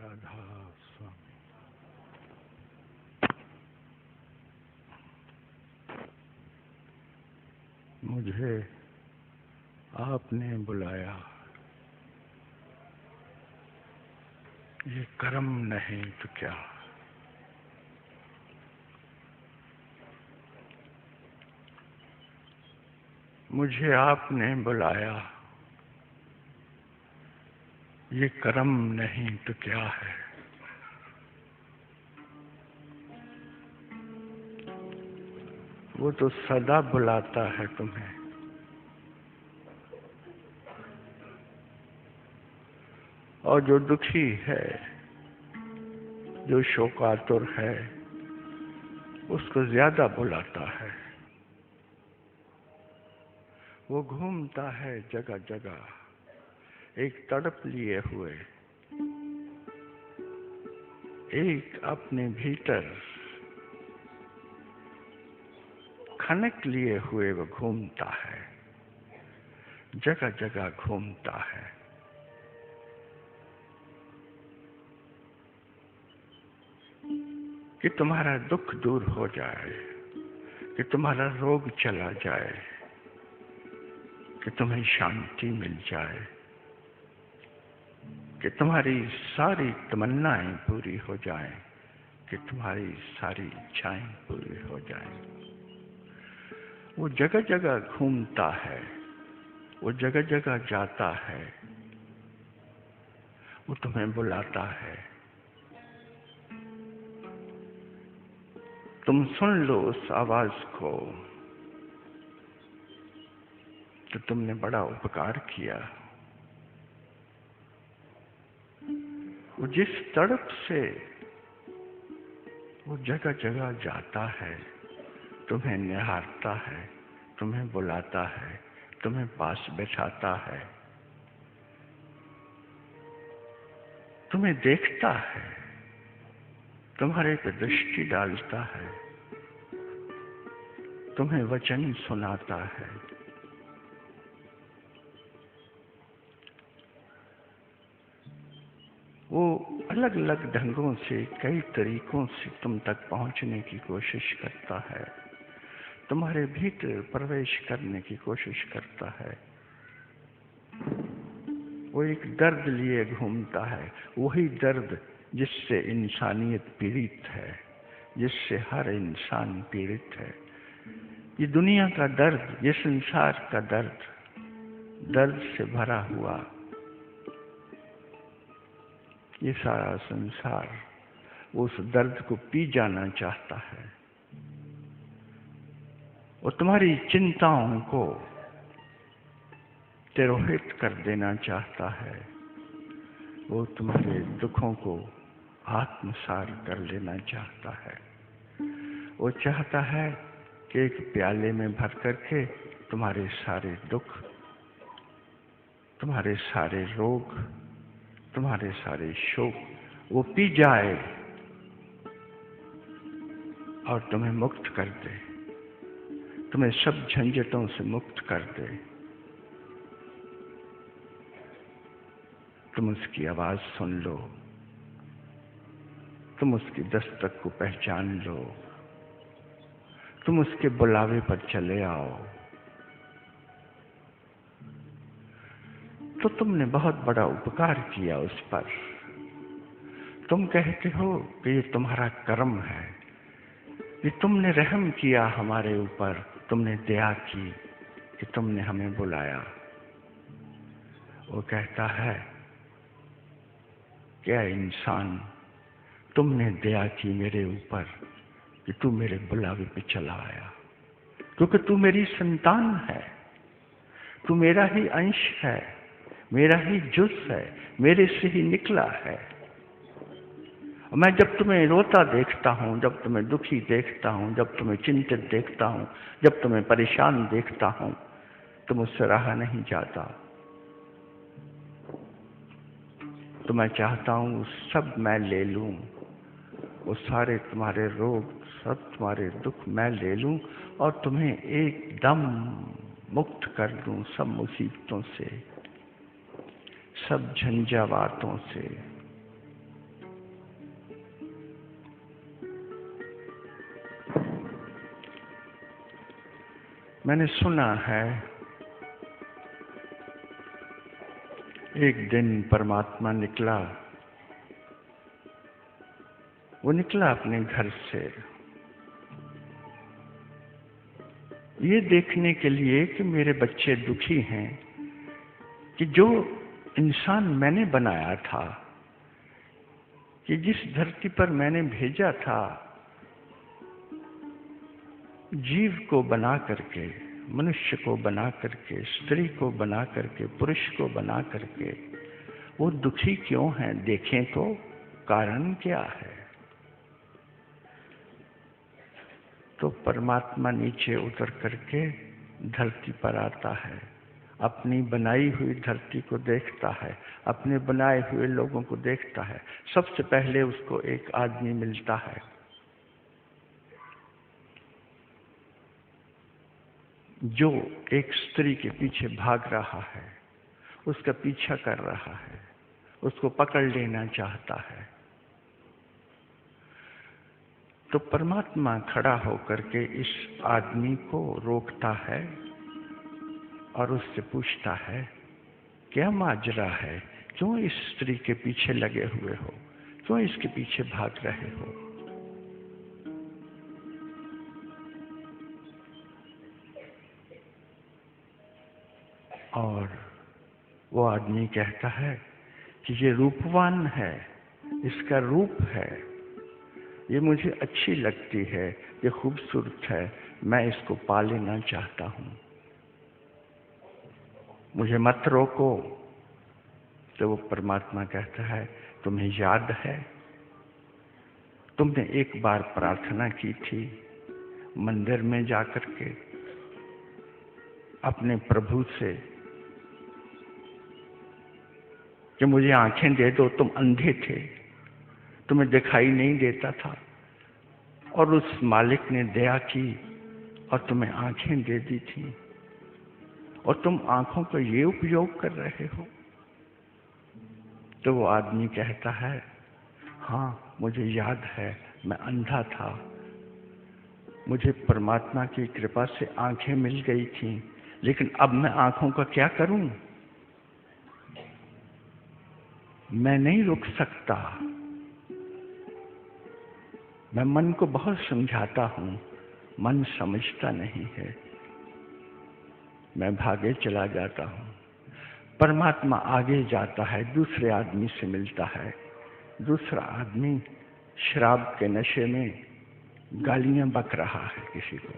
राधा स्वामी। मुझे आपने बुलाया, ये कर्म नहीं तो क्या। मुझे आपने बुलाया, ये कर्म नहीं तो क्या है। वो तो सदा बुलाता है तुम्हें, और जो दुखी है, जो शोकातुर है, उसको ज्यादा बुलाता है। वो घूमता है जगह जगह, एक तड़प लिए हुए, एक अपने भीतर खनक लिए हुए वो घूमता है, जगह जगह घूमता है। कि तुम्हारा दुख दूर हो जाए, कि तुम्हारा रोग चला जाए, कि तुम्हें शांति मिल जाए, कि तुम्हारी सारी तमन्नाएं पूरी हो जाएं, कि तुम्हारी सारी इच्छाएं पूरी हो जाएं। वो जगह जगह घूमता है, वो जगह जगह जाता है, वो तुम्हें बुलाता है। तुम सुन लो उस आवाज को, तो तुमने बड़ा उपकार किया। वो जिस तड़प से वो जगह जगह जाता है, तुम्हें निहारता है, तुम्हें बुलाता है, तुम्हें पास बैठाता है, तुम्हें देखता है, तुम्हारे पे दृष्टि डालता है, तुम्हें वचन सुनाता है। वो अलग अलग ढंगों से, कई तरीकों से तुम तक पहुंचने की कोशिश करता है, तुम्हारे भीतर प्रवेश करने की कोशिश करता है। वो एक दर्द लिए घूमता है, वही दर्द जिससे इंसानियत पीड़ित है, जिससे हर इंसान पीड़ित है। ये दुनिया का दर्द, ये संसार का दर्द, दर्द से भरा हुआ ये सारा संसार उस दर्द को पी जाना चाहता है। वो तुम्हारी चिंताओं को तिरोहित कर देना चाहता है। वो तुम्हारे दुखों को आत्मसार कर लेना चाहता है। वो चाहता है कि एक प्याले में भर करके तुम्हारे सारे दुख, तुम्हारे सारे रोग, तुम्हारे सारे शोक वो पी जाए और तुम्हें मुक्त कर दे, तुम्हें सब झंझटों से मुक्त कर दे। तुम उसकी आवाज सुन लो, तुम उसकी दस्तक को पहचान लो, तुम उसके बुलावे पर चले आओ, तो तुमने बहुत बड़ा उपकार किया उस पर। तुम कहते हो कि ये तुम्हारा कर्म है, कि तुमने रहम किया हमारे ऊपर, तुमने दया की कि तुमने हमें बुलाया। वो कहता है, क्या इंसान, तुमने दया की मेरे ऊपर कि तू मेरे बुलावे पे चला आया, क्योंकि तू मेरी संतान है, तू मेरा ही अंश है, मेरा ही जुज है, मेरे से ही निकला है। मैं जब तुम्हें रोता देखता हूं, जब तुम्हें दुखी देखता हूं, जब तुम्हें चिंतित देखता हूं, जब तुम्हें परेशान देखता हूं, तो मुझसे रहा नहीं जाता। तो मैं चाहता हूं सब मैं ले लूं, वो सारे तुम्हारे रोग, सब तुम्हारे दुख मैं ले लूं और तुम्हें एकदम मुक्त कर दूं सब मुसीबतों से, सब झंझावातों से। मैंने सुना है एक दिन परमात्मा निकला, वो निकला अपने घर से ये देखने के लिए कि मेरे बच्चे दुखी हैं, कि जो इंसान मैंने बनाया था, कि जिस धरती पर मैंने भेजा था, जीव को बना करके, मनुष्य को बना करके, स्त्री को बना करके, पुरुष को बना करके, वो दुखी क्यों हैं? देखें तो कारण क्या है। तो परमात्मा नीचे उतर करके धरती पर आता है, अपनी बनाई हुई धरती को देखता है, अपने बनाए हुए लोगों को देखता है। सबसे पहले उसको एक आदमी मिलता है जो एक स्त्री के पीछे भाग रहा है, उसका पीछा कर रहा है, उसको पकड़ लेना चाहता है। तो परमात्मा खड़ा होकर के इस आदमी को रोकता है और उससे पूछता है, क्या माजरा है? क्यों इस स्त्री के पीछे लगे हुए हो? क्यों इसके पीछे भाग रहे हो? और वो आदमी कहता है कि ये रूपवान है, इसका रूप है, ये मुझे अच्छी लगती है, ये खूबसूरत है, मैं इसको पा लेना चाहता हूँ, मुझे मत रोको। तो वो परमात्मा कहता है, तुम्हें याद है तुमने एक बार प्रार्थना की थी मंदिर में जाकर के अपने प्रभु से कि मुझे आंखें दे दो, तुम अंधे थे, तुम्हें दिखाई नहीं देता था, और उस मालिक ने दया की और तुम्हें आंखें दे दी थी, और तुम आंखों का ये उपयोग कर रहे हो। तो वो आदमी कहता है, हाँ मुझे याद है, मैं अंधा था, मुझे परमात्मा की कृपा से आंखें मिल गई थी, लेकिन अब मैं आंखों का क्या करूं? मैं नहीं रुक सकता। मैं मन को बहुत समझाता हूं, मन समझता नहीं है, मैं भागे चला जाता हूं। परमात्मा आगे जाता है, दूसरे आदमी से मिलता है। दूसरा आदमी शराब के नशे में गालियां बक रहा है, किसी को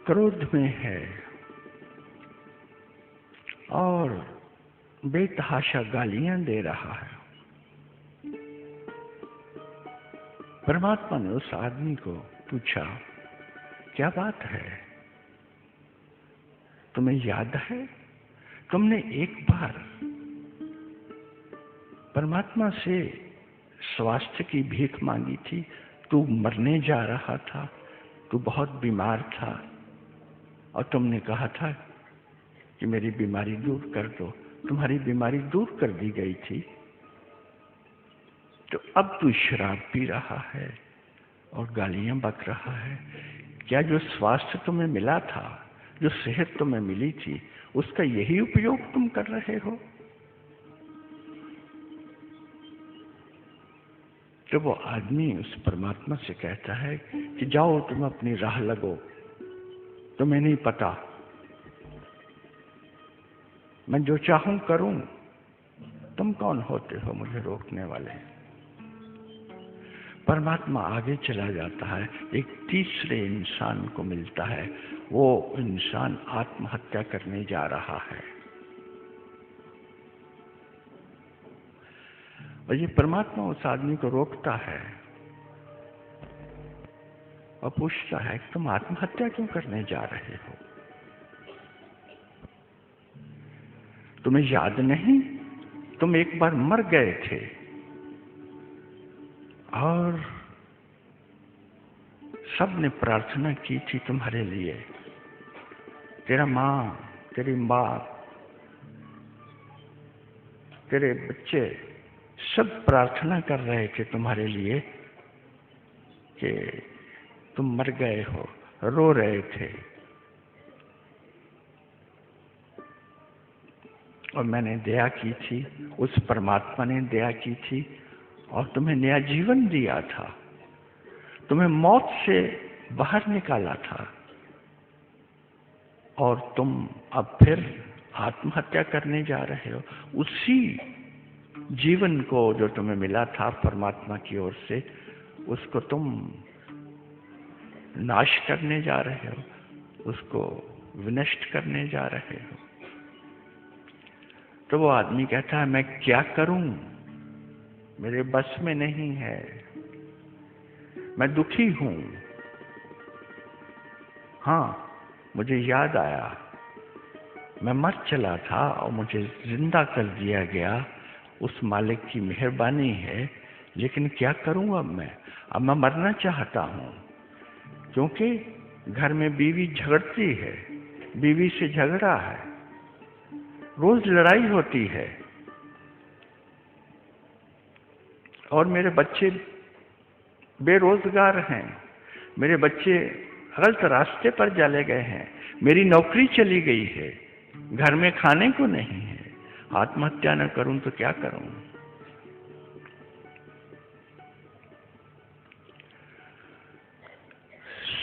क्रोध में है और बेतहाशा गालियां दे रहा है। परमात्मा ने उस आदमी को पूछा, क्या बात है? तुम्हें याद है तुमने एक बार परमात्मा से स्वास्थ्य की भीख मांगी थी, तू मरने जा रहा था, तू बहुत बीमार था, और तुमने कहा था कि मेरी बीमारी दूर कर दो। तुम्हारी बीमारी दूर कर दी गई थी, तो अब तू शराब पी रहा है और गालियां बक रहा है। क्या जो स्वास्थ्य तुम्हें मिला था, जो सेहत तुम्हें मिली थी, उसका यही उपयोग तुम कर रहे हो? तो वो आदमी उस परमात्मा से कहता है कि जाओ तुम अपनी राह लगो, तुम्हें नहीं पता, मैं जो चाहूं करूं, तुम कौन होते हो मुझे रोकने वाले? परमात्मा आगे चला जाता है, एक तीसरे इंसान को मिलता है। वो इंसान आत्महत्या करने जा रहा है, और ये परमात्मा उस आदमी को रोकता है और पूछता है कि तुम आत्महत्या क्यों करने जा रहे हो? तुम्हें याद नहीं, तुम एक बार मर गए थे और सबने प्रार्थना की थी तुम्हारे लिए, तेरा माँ, तेरी बाप, तेरे बच्चे सब प्रार्थना कर रहे थे तुम्हारे लिए कि तुम मर गए हो, रो रहे थे और मैंने दया की थी, उस परमात्मा ने दया की थी और तुम्हें नया जीवन दिया था, तुम्हें मौत से बाहर निकाला था और तुम अब फिर आत्महत्या करने जा रहे हो। उसी जीवन को जो तुम्हें मिला था परमात्मा की ओर से, उसको तुम नाश करने जा रहे हो, उसको विनष्ट करने जा रहे हो। तो वो आदमी कहता है मैं क्या करूं, मेरे बस में नहीं है, मैं दुखी हूं। हाँ, मुझे याद आया मैं मर चला था और मुझे जिंदा कर दिया गया, उस मालिक की मेहरबानी है। लेकिन क्या करूं अब मैं मरना चाहता हूं, क्योंकि घर में बीवी झगड़ती है, बीवी से झगड़ा है, रोज लड़ाई होती है और मेरे बच्चे बेरोजगार हैं, मेरे बच्चे गलत रास्ते पर चले गए हैं, मेरी नौकरी चली गई है, घर में खाने को नहीं है। आत्महत्या न करूं तो क्या करूं?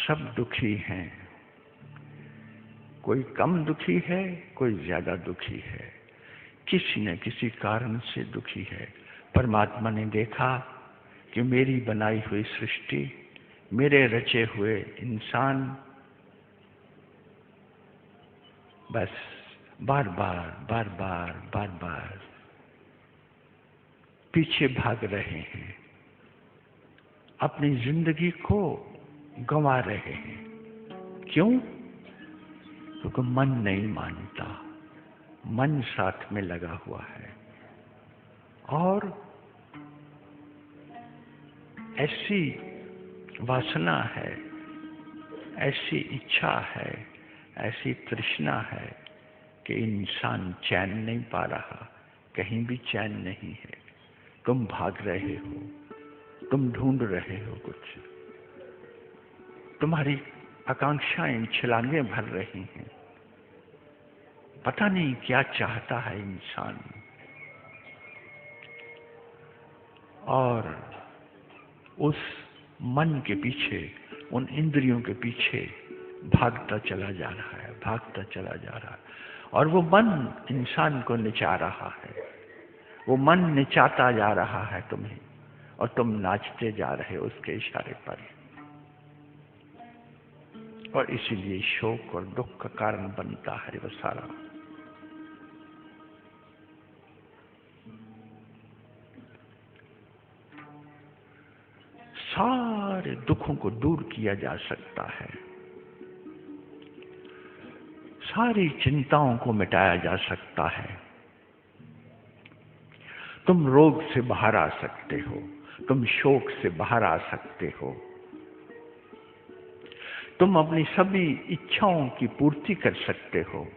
सब दुखी हैं, कोई कम दुखी है, कोई ज्यादा दुखी है, किसी न किसी कारण से दुखी है। परमात्मा ने देखा कि मेरी बनाई हुई सृष्टि, मेरे रचे हुए इंसान बस बार बार पीछे भाग रहे हैं, अपनी जिंदगी को गंवा रहे हैं। क्यों? क्योंकि मन नहीं मानता, मन साथ में लगा हुआ है और ऐसी वासना है, ऐसी इच्छा है, ऐसी तृष्णा है कि इंसान चैन नहीं पा रहा, कहीं भी चैन नहीं है। तुम भाग रहे हो, तुम ढूंढ रहे हो कुछ, तुम्हारी आकांक्षाएं छलांगे भर रही हैं, पता नहीं क्या चाहता है इंसान। और उस मन के पीछे, उन इंद्रियों के पीछे भागता चला जा रहा है, भागता चला जा रहा है। और वो मन इंसान को नचा रहा है, वो मन नचाता जा रहा है तुम्हें, और तुम नाचते जा रहे हो उसके इशारे पर। और इसीलिए शोक और दुख का कारण बनता है वो सारा। सारे दुखों को दूर किया जा सकता है, सारी चिंताओं को मिटाया जा सकता है। तुम रोग से बाहर आ सकते हो, तुम शोक से बाहर आ सकते हो, तुम अपनी सभी इच्छाओं की पूर्ति कर सकते हो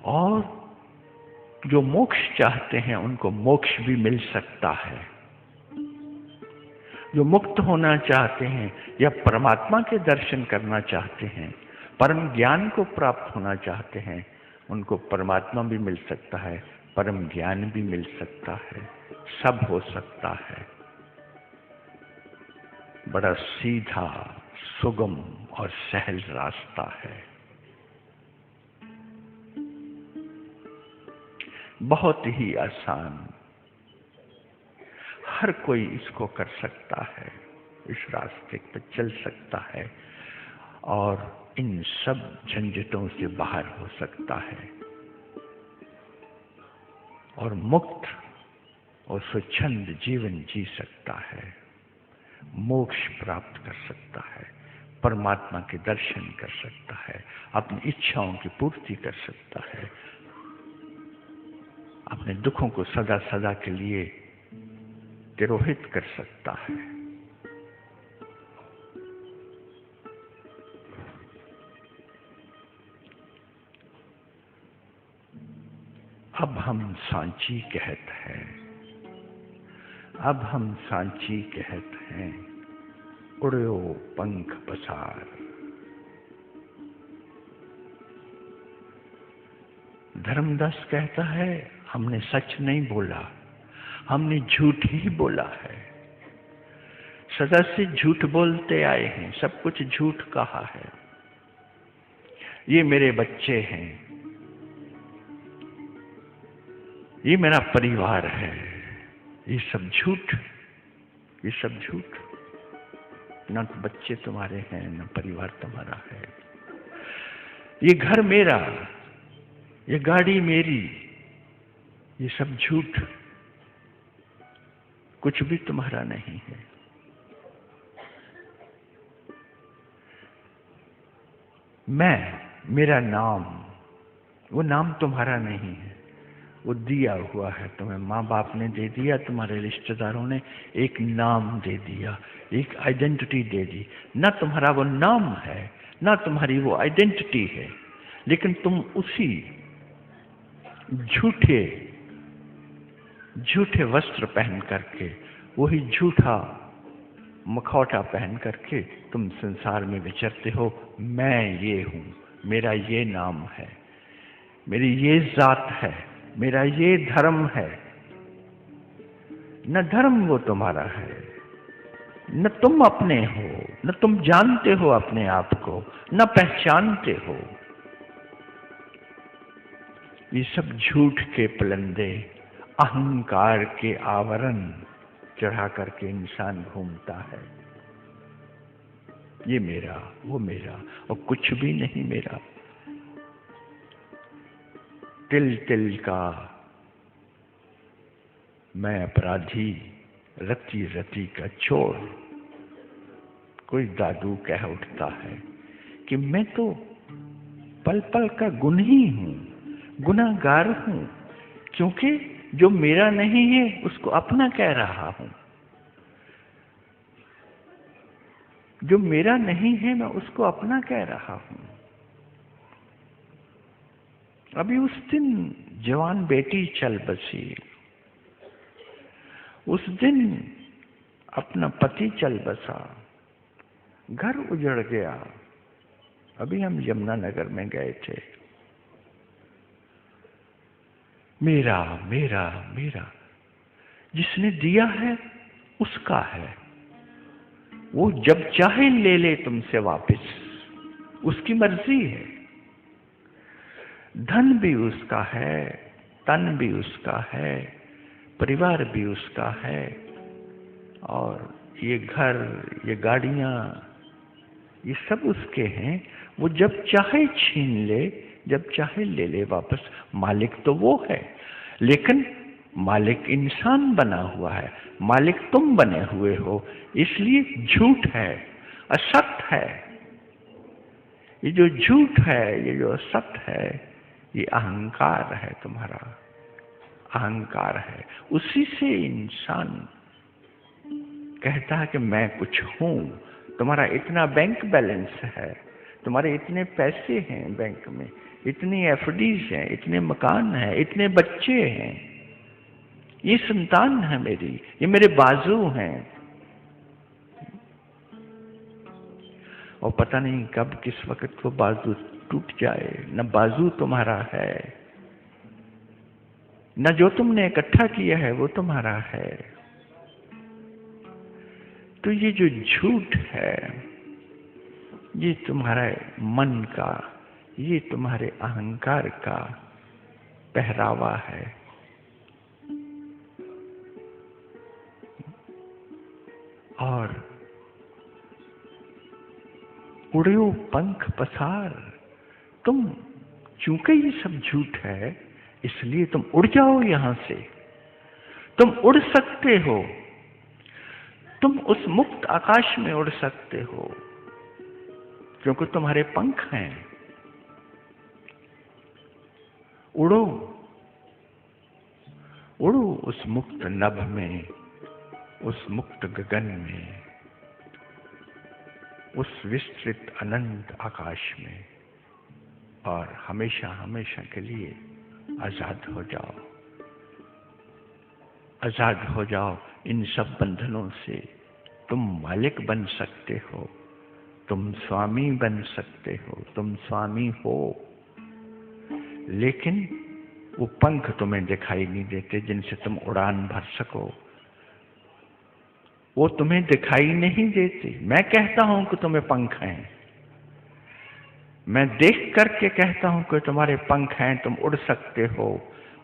और जो मोक्ष चाहते हैं उनको मोक्ष भी मिल सकता है। जो मुक्त होना चाहते हैं या परमात्मा के दर्शन करना चाहते हैं, परम ज्ञान को प्राप्त होना चाहते हैं, उनको परमात्मा भी मिल सकता है, परम ज्ञान भी मिल सकता है, सब हो सकता है। बड़ा सीधा, सुगम और सहज रास्ता है, बहुत ही आसान। हर कोई इसको कर सकता है, इस रास्ते पर चल सकता है और इन सब झंझटों से बाहर हो सकता है और मुक्त और स्वच्छंद जीवन जी सकता है, मोक्ष प्राप्त कर सकता है, परमात्मा के दर्शन कर सकता है, अपनी इच्छाओं की पूर्ति कर सकता है, अपने दुखों को सदा सदा के लिए तिरोहित कर सकता है। अब हम सांची कहत हैं, अब हम सांची कहत हैं। उड़ो पंख पसार। धर्मदास कहता है, हमने सच नहीं बोला, हमने झूठ ही बोला है। सदा से झूठ बोलते आए हैं, सब कुछ झूठ कहा है। ये मेरे बच्चे हैं, ये मेरा परिवार है, ये सब झूठ, ये सब झूठ। न बच्चे तुम्हारे हैं, न परिवार तुम्हारा है। ये घर मेरा, ये गाड़ी मेरी, ये सब झूठ, कुछ भी तुम्हारा नहीं है। मेरा नाम, वो नाम तुम्हारा नहीं है, वो दिया हुआ है तुम्हें। माँ बाप ने दे दिया, तुम्हारे रिश्तेदारों ने एक नाम दे दिया, एक आइडेंटिटी दे दी। ना तुम्हारा वो नाम है, ना तुम्हारी वो आइडेंटिटी है, लेकिन तुम उसी झूठे वस्त्र पहन करके, वही झूठा मखौटा पहन करके तुम संसार में विचरते हो। मैं ये हूं, मेरा ये नाम है, मेरी ये जात है, मेरा ये धर्म है। न धर्म वो तुम्हारा है, न तुम अपने हो, न तुम जानते हो अपने आप को, न पहचानते हो। ये सब झूठ के पलंदे, अहंकार के आवरण चढ़ा करके इंसान घूमता है। ये मेरा, वो मेरा, और कुछ भी नहीं मेरा। तिल तिल का मैं अपराधी, रति रति का चोर। कोई दादू कह उठता है कि मैं तो पल पल का गुनही हूं, गुनाहगार हूं, क्योंकि जो मेरा नहीं है उसको अपना कह रहा हूं। जो मेरा नहीं है मैं उसको अपना कह रहा हूं। अभी उस दिन जवान बेटी चल बसी, उस दिन अपना पति चल बसा, घर उजड़ गया। अभी हम यमुनानगर में गए थे। मेरा मेरा मेरा, जिसने दिया है उसका है, वो जब चाहे ले ले तुमसे वापस, उसकी मर्जी है। धन भी उसका है, तन भी उसका है, परिवार भी उसका है, और ये घर, ये गाड़ियां, ये सब उसके हैं। वो जब चाहे छीन ले, जब चाहे ले ले वापस। मालिक तो वो है, लेकिन मालिक इंसान बना हुआ है, मालिक तुम बने हुए हो। इसलिए झूठ है, असत्य है। ये जो झूठ है, ये जो असत्य है, ये अहंकार है तुम्हारा, अहंकार है। उसी से इंसान कहता है कि मैं कुछ हूं। तुम्हारा इतना बैंक बैलेंस है, तुम्हारे इतने पैसे हैं बैंक में, इतनी एफडीज हैं, इतने मकान हैं, इतने बच्चे हैं, ये संतान है मेरी, ये मेरे बाजू हैं। और पता नहीं कब किस वक्त वो बाजू टूट जाए। न बाजू तुम्हारा है, न जो तुमने इकट्ठा किया है वो तुम्हारा है। तो ये जो झूठ है, ये तुम्हारे मन का, ये तुम्हारे अहंकार का पहरावा है। और उड़ो पंख पसार। तुम, चूंकि ये सब झूठ है, इसलिए तुम उड़ जाओ यहां से। तुम उड़ सकते हो, तुम उस मुक्त आकाश में उड़ सकते हो, क्योंकि तुम्हारे पंख हैं। उड़ो, उड़ो उस मुक्त नभ में, उस मुक्त गगन में, उस विस्तृत अनंत आकाश में, और हमेशा हमेशा के लिए आजाद हो जाओ। आजाद हो जाओ इन सब बंधनों से, तुम मालिक बन सकते हो, तुम स्वामी बन सकते हो, तुम स्वामी हो, लेकिन वो पंख तुम्हें दिखाई नहीं देते जिनसे तुम उड़ान भर सको। वो तुम्हें दिखाई नहीं देते। मैं कहता हूं कि तुम्हें पंख हैं, मैं देख करके कहता हूं कि तुम्हारे पंख हैं, तुम उड़ सकते हो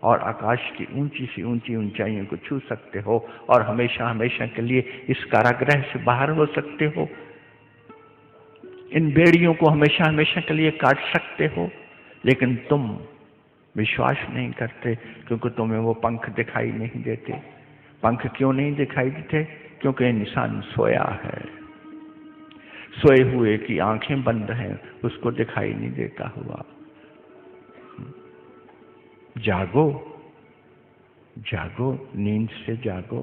और आकाश की ऊंची से ऊंची ऊंचाइयों को छू सकते हो और हमेशा हमेशा के लिए इस कारागृह से बाहर हो सकते हो, इन बेड़ियों को हमेशा हमेशा के लिए काट सकते हो। लेकिन तुम विश्वास नहीं करते क्योंकि तुम्हें वो पंख दिखाई नहीं देते। पंख क्यों नहीं दिखाई देते? क्योंकि इंसान सोया है, सोए हुए की आंखें बंद हैं, उसको दिखाई नहीं देता हुआ। जागो, जागो, नींद से जागो,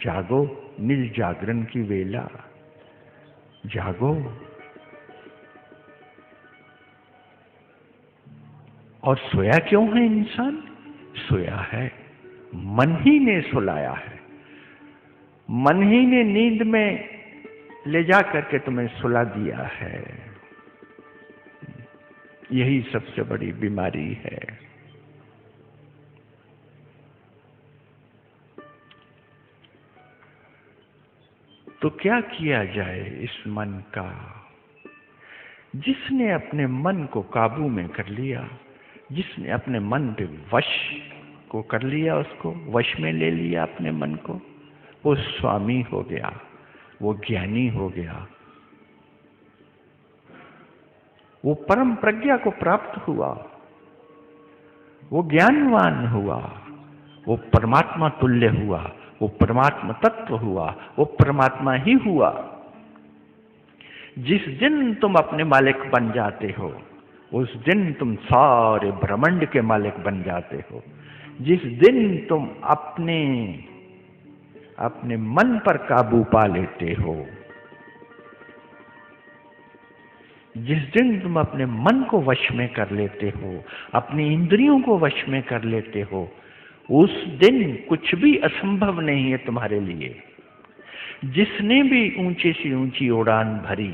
जागो, निज जागरण की वेला, जागो। और सोया क्यों है इंसान? सोया है, मन ही ने सुलाया है, मन ही ने नींद में ले जा करके तुम्हें सुला दिया है। यही सबसे बड़ी बीमारी है। तो क्या किया जाए इस मन का? जिसने अपने मन को काबू में कर लिया, जिसने अपने मन पे वश को कर लिया, उसको वश में ले लिया अपने मन को, वो स्वामी हो गया, वो ज्ञानी हो गया, वो परम प्रज्ञा को प्राप्त हुआ, वो ज्ञानवान हुआ, वो परमात्मा तुल्य हुआ, वो परमात्मा तत्व हुआ, वो परमात्मा ही हुआ। जिस दिन तुम अपने मालिक बन जाते हो, उस दिन तुम सारे ब्रह्मांड के मालिक बन जाते हो। जिस दिन तुम अपने मन पर काबू पा लेते हो, जिस दिन तुम अपने मन को वश में कर लेते हो, अपनी इंद्रियों को वश में कर लेते हो, उस दिन कुछ भी असंभव नहीं है तुम्हारे लिए। जिसने भी ऊंची से ऊंची उड़ान भरी,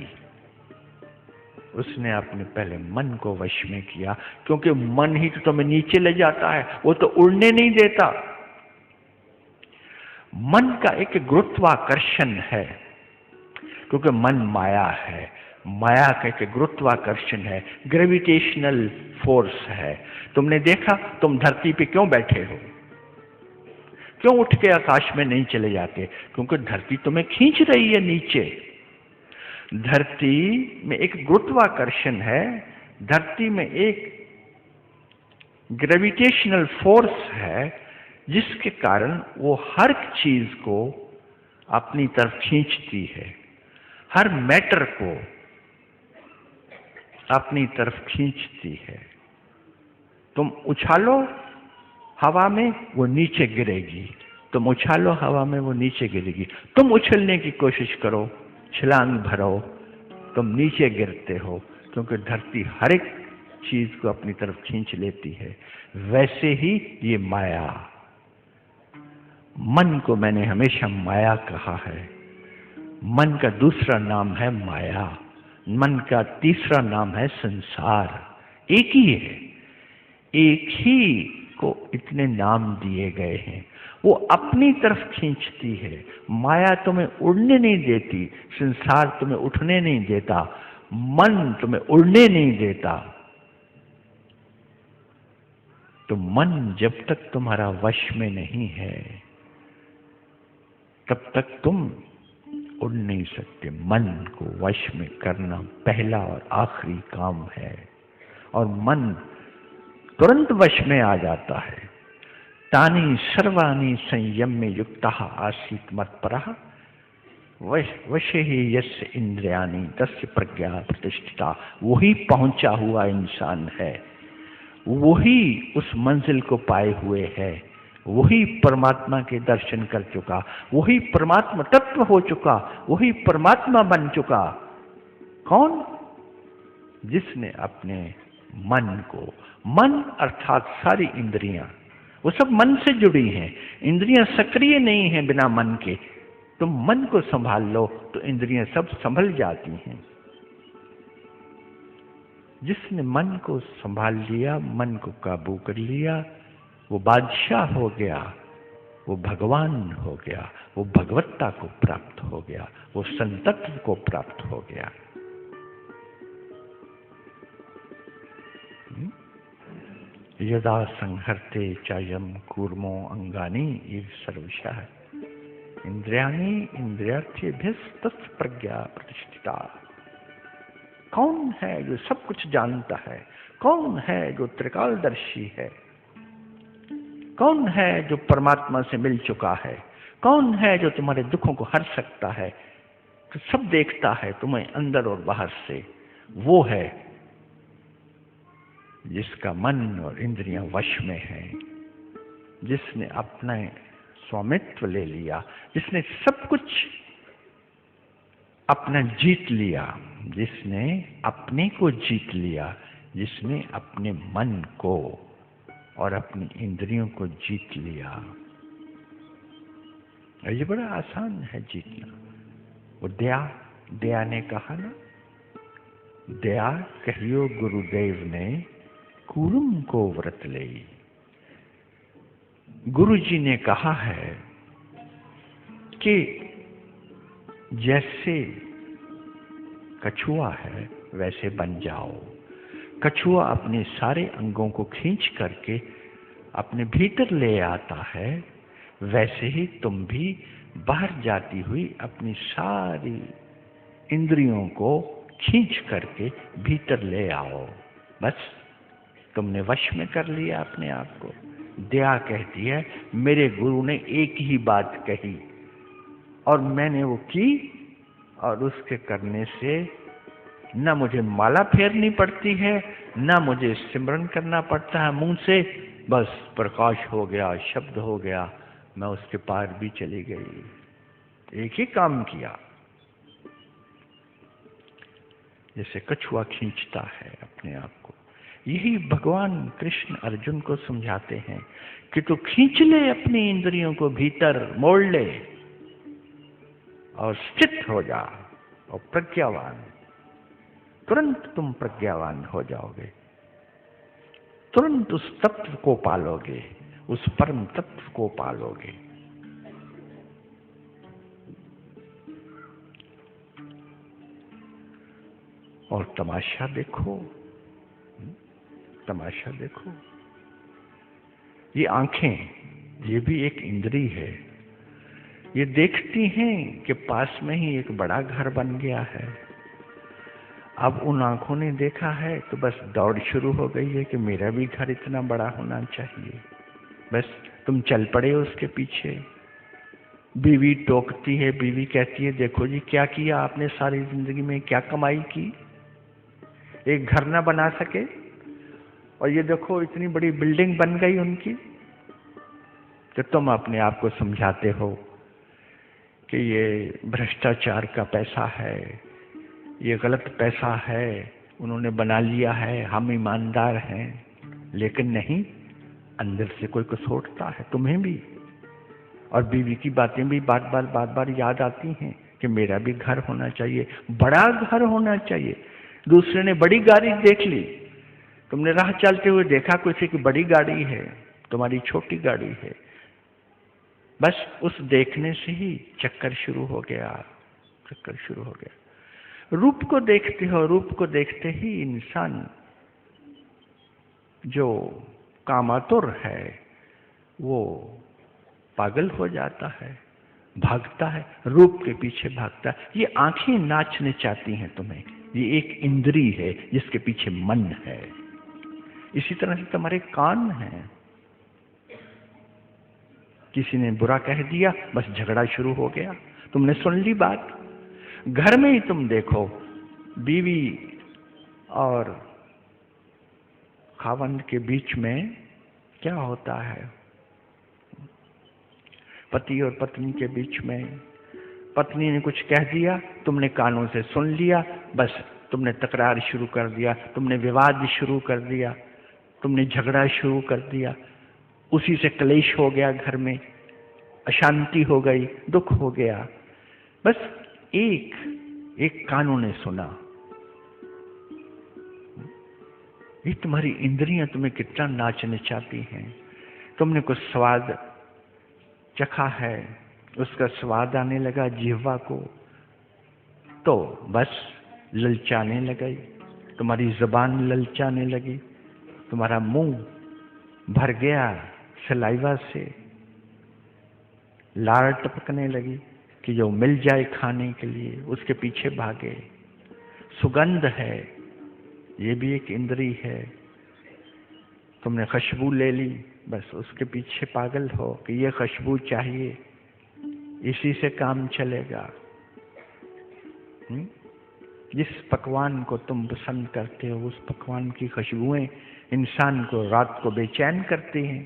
उसने अपने पहले मन को वश में किया, क्योंकि मन ही तो तुम्हें नीचे ले जाता है, वो तो उड़ने नहीं देता। मन का एक गुरुत्वाकर्षण है, क्योंकि मन माया है, माया का एक गुरुत्वाकर्षण है, ग्रेविटेशनल फोर्स है। तुमने देखा, तुम धरती पे क्यों बैठे हो? क्यों उठ के आकाश में नहीं चले जाते? क्योंकि धरती तुम्हें खींच रही है नीचे। धरती में एक गुरुत्वाकर्षण है, धरती में एक ग्रेविटेशनल फोर्स है, जिसके कारण वो हर चीज को अपनी तरफ खींचती है, हर मैटर को अपनी तरफ खींचती है। तुम उछालो हवा में, वो नीचे गिरेगी, तुम उछालो हवा में, वो नीचे गिरेगी। तुम उछलने की कोशिश करो, छलांग भरो, तुम नीचे गिरते हो, क्योंकि धरती हर एक चीज को अपनी तरफ खींच लेती है। वैसे ही ये माया, मन को मैंने हमेशा माया कहा है। मन का दूसरा नाम है माया, मन का तीसरा नाम है संसार। एक ही है, एक ही को इतने नाम दिए गए हैं। वो अपनी तरफ खींचती है। माया तुम्हें उड़ने नहीं देती, संसार तुम्हें उठने नहीं देता, मन तुम्हें उड़ने नहीं देता। तो मन जब तक तुम्हारा वश में नहीं है, तब तक तुम उड़ नहीं सकते। मन को वश में करना पहला और आखिरी काम है, और मन तुरंत वश में आ जाता है। तानि सर्वाणि संयम्य युक्तः आसीत् मत्परः वशे ही यस्य इंद्रियाणि तस्य प्रज्ञा प्रतिष्ठिता। वही पहुंचा हुआ इंसान है, वही उस मंजिल को पाए हुए है, वही परमात्मा के दर्शन कर चुका, वही परमात्मा तत्व हो चुका, वही परमात्मा बन चुका। कौन? जिसने अपने मन को, मन अर्थात सारी इंद्रियां, वो सब मन से जुड़ी हैं। इंद्रियां सक्रिय नहीं हैं बिना मन के, तुम मन को संभाल लो तो इंद्रियां सब संभल जाती हैं। जिसने मन को संभाल लिया, मन को काबू कर लिया, वो बादशाह हो गया, वो भगवान हो गया, वो भगवत्ता को प्राप्त हो गया, वो संतत्व को प्राप्त हो गया। यदा संहर्ते चायम कूर्मो अंगानी इव सर्वशः इंद्रियाणि इंद्रियार्थेभ्यस्तस्य प्रज्ञा प्रतिष्ठिता। कौन है जो सब कुछ जानता है? कौन है जो त्रिकालदर्शी है? कौन है जो परमात्मा से मिल चुका है? कौन है जो तुम्हारे दुखों को हर सकता है, तो सब देखता है तुम्हें अंदर और बाहर से? वो है जिसका मन और इंद्रियां वश में है, जिसने अपना स्वामित्व ले लिया, जिसने सब कुछ अपना जीत लिया, जिसने अपने को जीत लिया, जिसने अपने मन को और अपनी इंद्रियों को जीत लिया। और ये बड़ा आसान है जीतना। वो दया ने कहा ना, दया कहियो गुरुदेव ने कूर्म को व्रत ले। गुरु जी ने कहा है कि जैसे कछुआ है वैसे बन जाओ। कछुआ अपने सारे अंगों को खींच करके अपने भीतर ले आता है, वैसे ही तुम भी बाहर जाती हुई अपनी सारी इंद्रियों को खींच करके भीतर ले आओ। बस तुमने वश में कर लिया अपने आप को। दया कहती है मेरे गुरु ने एक ही बात कही और मैंने वो की, और उसके करने से न मुझे माला फेरनी पड़ती है, न मुझे सिमरन करना पड़ता है मुंह से। बस प्रकाश हो गया, शब्द हो गया, मैं उसके पार भी चली गई। एक ही काम किया। जैसे कछुआ खींचता है अपने आप को, यही भगवान कृष्ण अर्जुन को समझाते हैं कि तू खींच ले अपनी इंद्रियों को भीतर, मोड़ ले और स्थित हो जा और प्रज्ञावान। तुरंत तुम प्रज्ञावान हो जाओगे, तुरंत उस तत्व को पालोगे, उस परम तत्व को पालोगे। और तमाशा देखो, तमाशा देखो, ये आंखें, ये भी एक इंद्री है। ये देखती हैं कि पास में ही एक बड़ा घर बन गया है। अब उन आंखों ने देखा है तो बस दौड़ शुरू हो गई है कि मेरा भी घर इतना बड़ा होना चाहिए। बस तुम चल पड़े उसके पीछे। बीवी टोकती है, बीवी कहती है देखो जी क्या किया आपने सारी जिंदगी में, क्या कमाई की, एक घर ना बना सके, और ये देखो इतनी बड़ी बिल्डिंग बन गई उनकी। तो तुम अपने आप को समझाते हो कि ये भ्रष्टाचार का पैसा है, ये गलत पैसा है, उन्होंने बना लिया है, हम ईमानदार हैं। लेकिन नहीं, अंदर से कोई कुछ सोचता है तुम्हें भी। और बीवी की बातें भी बार बार याद आती हैं कि मेरा भी घर होना चाहिए, बड़ा घर होना चाहिए। दूसरे ने बड़ी गाड़ी देख ली, तुमने राह चलते हुए देखा किसी की बड़ी गाड़ी है, तुम्हारी छोटी गाड़ी है। बस उस देखने से ही चक्कर शुरू हो गया, चक्कर शुरू हो गया। रूप को देखते हो, रूप को देखते ही इंसान जो कामातुर है वो पागल हो जाता है, भागता है, रूप के पीछे भागता है। ये आंखें नाचने चाहती हैं तुम्हें, ये एक इंद्री है जिसके पीछे मन है। इसी तरह से तुम्हारे कान हैं, किसी ने बुरा कह दिया बस झगड़ा शुरू हो गया, तुमने सुन ली बात। घर में ही तुम देखो, बीवी और खावंद के बीच में क्या होता है, पति और पत्नी के बीच में। पत्नी ने कुछ कह दिया, तुमने कानों से सुन लिया, बस तुमने तकरार शुरू कर दिया, तुमने विवाद शुरू कर दिया, तुमने झगड़ा शुरू कर दिया। उसी से क्लेश हो गया, घर में अशांति हो गई, दुख हो गया। बस एक कानों ने सुना। ये तुम्हारी इंद्रियां तुम्हें कितना नाचने चाहती हैं। तुमने कुछ स्वाद चखा है, उसका स्वाद आने लगा जिह्वा को, तो बस ललचाने लगी, तुम्हारी जुबान ललचाने लगी, तुम्हारा मुंह भर गया सलाइवा से, लार टपकने लगी कि जो मिल जाए खाने के लिए उसके पीछे भागे। सुगंध है, ये भी एक इंद्री है। तुमने खुशबू ले ली, बस उसके पीछे पागल हो कि ये खुशबू चाहिए, इसी से काम चलेगा। जिस पकवान को तुम पसंद करते हो उस पकवान की खुशबुएं इंसान को रात को बेचैन करती हैं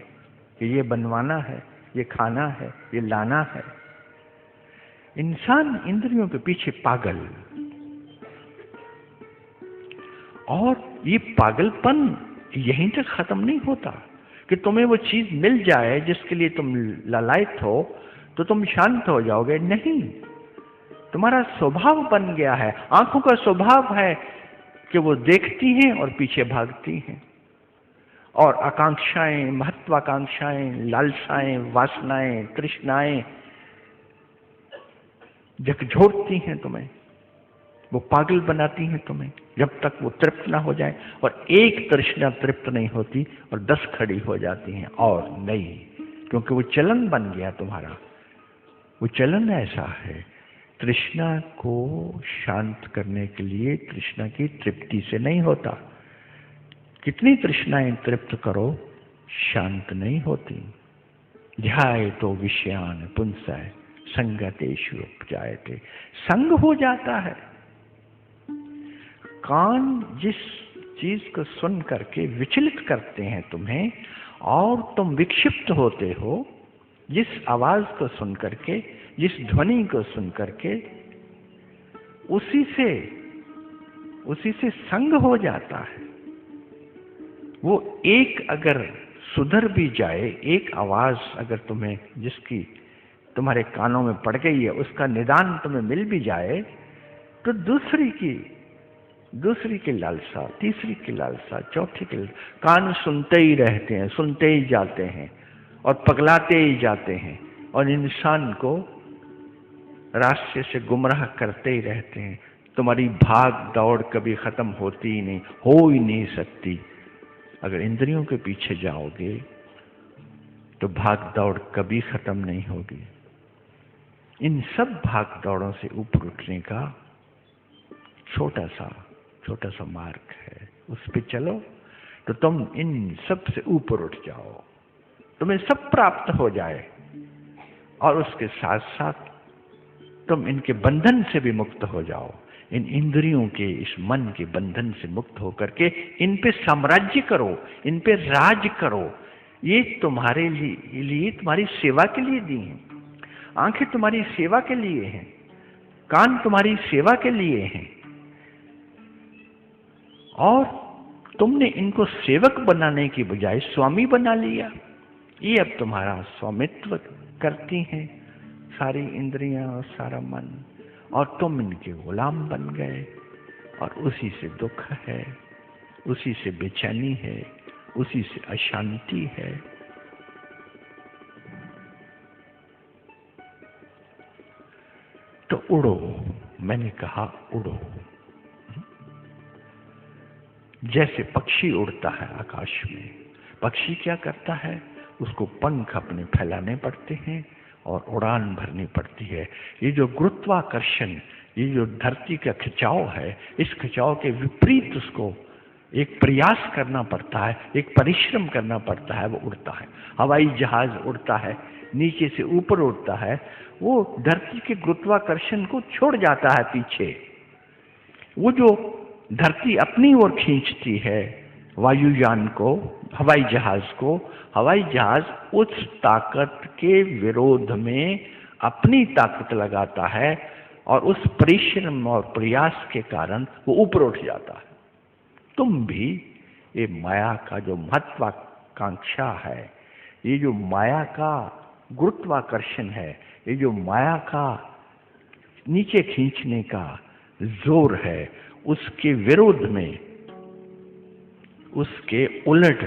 कि ये बनवाना है, ये खाना है, ये लाना है। इंसान इंद्रियों के पीछे पागल, और ये पागलपन यहीं तक खत्म नहीं होता कि तुम्हें वो चीज मिल जाए जिसके लिए तुम लालायित हो तो तुम शांत हो जाओगे। नहीं, तुम्हारा स्वभाव बन गया है, आंखों का स्वभाव है कि वो देखती हैं और पीछे भागती हैं, और आकांक्षाएं, महत्वाकांक्षाएं, लालसाएं, वासनाएं, तृष्णाएं झकझोरती हैं तुम्हें, वो पागल बनाती हैं तुम्हें जब तक वो तृप्त ना हो जाए। और एक तृष्णा तृप्त नहीं होती और 10 खड़ी हो जाती हैं और नहीं, क्योंकि वो चलन बन गया तुम्हारा। वो चलन ऐसा है, तृष्णा को शांत करने के लिए तृष्णा की तृप्ति से नहीं होता। कितनी तृष्णाएं तृप्त करो, शांत नहीं होती। ध्याये तो विषयान पुंसः संगतेषु उपजायते, संग हो जाता है। कान जिस चीज को सुन करके विचलित करते हैं तुम्हें और तुम विक्षिप्त होते हो, जिस आवाज को सुन करके, जिस ध्वनि को सुन करके, उसी से संग हो जाता है। वो एक अगर सुधर भी जाए, एक आवाज अगर तुम्हें जिसकी तुम्हारे कानों में पड़ गई है उसका निदान तुम्हें मिल भी जाए, तो दूसरी की लालसा, तीसरी की लालसा, चौथी की लालसा, कान सुनते ही रहते हैं, सुनते ही जाते हैं और पगलाते ही जाते हैं और इंसान को रास्ते से गुमराह करते ही रहते हैं। तुम्हारी भाग दौड़ कभी खत्म होती ही नहीं, हो ही नहीं सकती। अगर इंद्रियों के पीछे जाओगे तो भाग दौड़ कभी खत्म नहीं होगी। इन सब भाग दौड़ों से ऊपर उठने का छोटा सा मार्ग है, उस पे चलो तो तुम इन सब से ऊपर उठ जाओ, तुम्हें सब प्राप्त हो जाए और उसके साथ साथ तुम इनके बंधन से भी मुक्त हो जाओ। इन इंद्रियों के, इस मन के बंधन से मुक्त होकर के इन पे साम्राज्य करो, इन पे राज करो। ये तुम्हारे लिए तुम्हारी सेवा के लिए दी हैं। आंखें तुम्हारी सेवा के लिए हैं, कान तुम्हारी सेवा के लिए हैं, और तुमने इनको सेवक बनाने की बजाय स्वामी बना लिया। ये अब तुम्हारा स्वामित्व करती हैं सारी इंद्रियां और सारा मन, और तुम इनके गुलाम बन गए, और उसी से दुख है, उसी से बेचैनी है, उसी से अशांति है। तो उड़ो, मैंने कहा उड़ो। जैसे पक्षी उड़ता है आकाश में, पक्षी क्या करता है, उसको पंख अपने फैलाने पड़ते हैं और उड़ान भरनी पड़ती है। ये जो गुरुत्वाकर्षण, ये जो धरती का खिंचाव है, इस खिंचाव के विपरीत उसको एक प्रयास करना पड़ता है, एक परिश्रम करना पड़ता है, वो उड़ता है। हवाई जहाज उड़ता है, नीचे से ऊपर उड़ता है, वो धरती के गुरुत्वाकर्षण को छोड़ जाता है पीछे। वो जो धरती अपनी ओर खींचती है वायुयान को, हवाई जहाज को, हवाई जहाज उस ताकत के विरोध में अपनी ताकत लगाता है और उस परिश्रम और प्रयास के कारण वो ऊपर उठ जाता है। तुम भी ये माया का जो महत्वाकांक्षा है, ये जो माया का गुरुत्वाकर्षण है, ये जो माया का नीचे खींचने का जोर है, उसके विरोध में, उसके उलट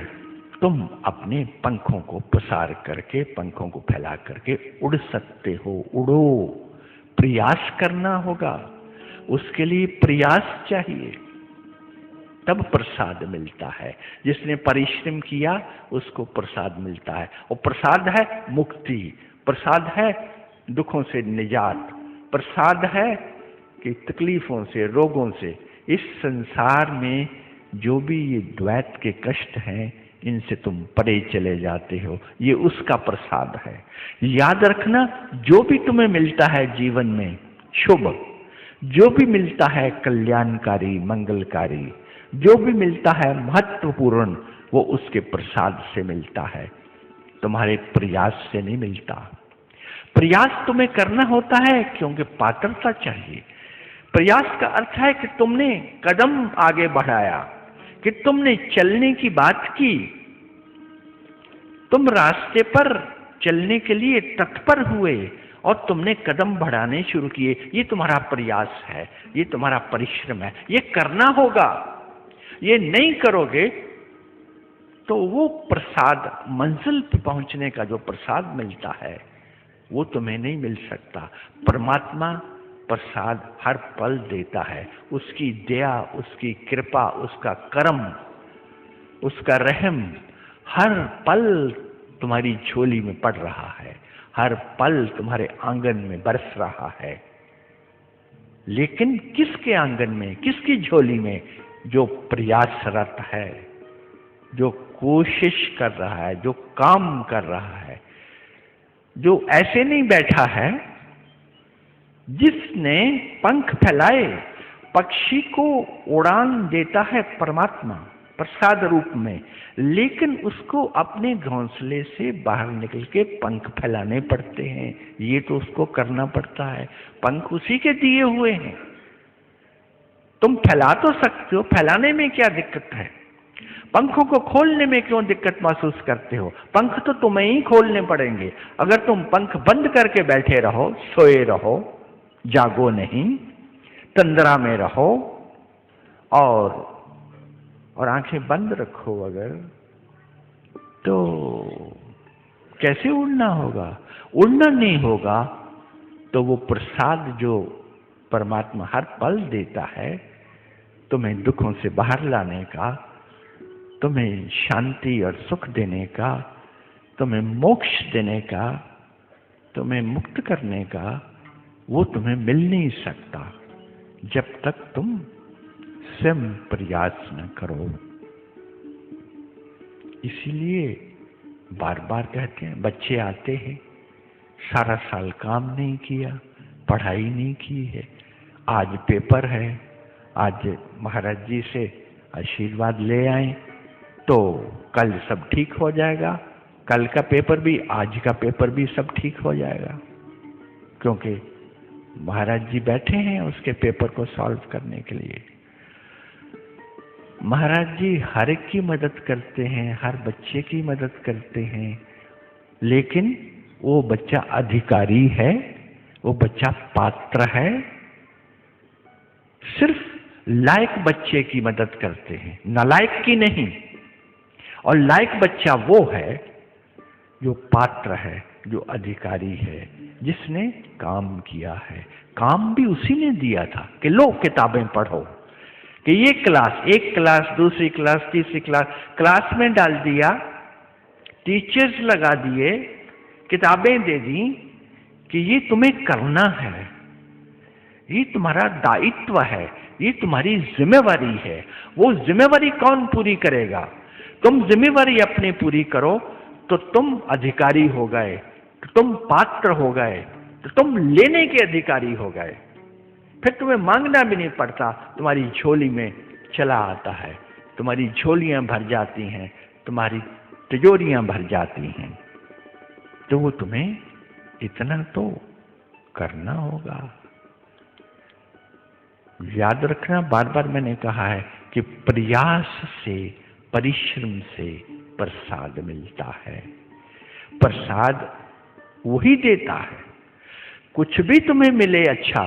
तुम अपने पंखों को प्रसार करके, पंखों को फैला करके उड़ सकते हो। उड़ो, प्रयास करना होगा, उसके लिए प्रयास चाहिए, तब प्रसाद मिलता है। जिसने परिश्रम किया उसको प्रसाद मिलता है, और प्रसाद है मुक्ति, प्रसाद है दुखों से निजात, प्रसाद है कि तकलीफों से, रोगों से, इस संसार में जो भी ये द्वैत के कष्ट हैं, इनसे तुम परे चले जाते हो, ये उसका प्रसाद है। याद रखना, जो भी तुम्हें मिलता है जीवन में शुभ, जो भी मिलता है कल्याणकारी, मंगलकारी, जो भी मिलता है महत्वपूर्ण, वो उसके प्रसाद से मिलता है, तुम्हारे प्रयास से नहीं मिलता। प्रयास तुम्हें करना होता है क्योंकि पात्रता चाहिए। प्रयास का अर्थ है कि तुमने कदम आगे बढ़ाया, कि तुमने चलने की बात की, तुम रास्ते पर चलने के लिए तत्पर हुए और तुमने कदम बढ़ाने शुरू किए। ये तुम्हारा प्रयास है, ये तुम्हारा परिश्रम है, ये करना होगा। ये नहीं करोगे तो वो प्रसाद, मंजिल पर पहुंचने का जो प्रसाद मिलता है, वो तुम्हें नहीं मिल सकता। परमात्मा प्रसाद हर पल देता है, उसकी दया, उसकी कृपा, उसका करम, उसका रहम हर पल तुम्हारी झोली में पड़ रहा है, हर पल तुम्हारे आंगन में बरस रहा है। लेकिन किसके आंगन में, किसकी झोली में? जो प्रयासरत है, जो कोशिश कर रहा है, जो काम कर रहा है, जो ऐसे नहीं बैठा है। जिसने पंख फैलाए, पक्षी को उड़ान देता है परमात्मा प्रसाद रूप में, लेकिन उसको अपने घोंसले से बाहर निकल के पंख फैलाने पड़ते हैं। ये तो उसको करना पड़ता है, पंख उसी के दिए हुए हैं। तुम फैला तो सकते हो, फैलाने में क्या दिक्कत है? पंखों को खोलने में क्यों दिक्कत महसूस करते हो? पंख तो तुम्हें ही खोलने पड़ेंगे। अगर तुम पंख बंद करके बैठे रहो, सोए रहो, जागो नहीं, तंद्रा में रहो और आंखें बंद रखो अगर, तो कैसे उड़ना होगा? उड़ना नहीं होगा तो वो प्रसाद जो परमात्मा हर पल देता है, तुम्हें दुखों से बाहर लाने का, तुम्हें शांति और सुख देने का, तुम्हें मोक्ष देने का, तुम्हें मुक्त करने का, वो तुम्हें मिल नहीं सकता जब तक तुम स्वयं प्रयास न करो। इसीलिए बार बार कहते हैं, बच्चे आते हैं, सारा साल काम नहीं किया, पढ़ाई नहीं की है, आज पेपर है, आज महाराज जी से आशीर्वाद ले आए तो कल सब ठीक हो जाएगा, कल का पेपर भी, आज का पेपर भी सब ठीक हो जाएगा, क्योंकि महाराज जी बैठे हैं उसके पेपर को सॉल्व करने के लिए। महाराज जी हर एक की मदद करते हैं, हर बच्चे की मदद करते हैं, लेकिन वो बच्चा अधिकारी है, वो बच्चा पात्र है। सिर्फ लायक बच्चे की मदद करते हैं, नालायक की नहीं। और लायक बच्चा वो है जो पात्र है, जो अधिकारी है, जिसने काम किया है। काम भी उसी ने दिया था कि लो किताबें पढ़ो, कि ये क्लास, एक क्लास, दूसरी क्लास, तीसरी क्लास में डाल दिया, टीचर्स लगा दिए, किताबें दे दी कि ये तुम्हें करना है, ये तुम्हारा दायित्व है, ये तुम्हारी जिम्मेवारी है। वो जिम्मेवारी कौन पूरी करेगा? तुम जिम्मेवारी अपनी पूरी करो तो तुम अधिकारी हो गए, तो तुम पात्र हो गए, तो तुम लेने के अधिकारी हो गए। फिर तुम्हें मांगना भी नहीं पड़ता, तुम्हारी झोली में चला आता है, तुम्हारी झोलियां भर जाती हैं, तुम्हारी तिजोरियां भर जाती हैं। तो वो तुम्हें इतना तो करना होगा। याद रखना, बार बार मैंने कहा है कि प्रयास से, परिश्रम से प्रसाद मिलता है। प्रसाद वही देता है। कुछ भी तुम्हें मिले अच्छा,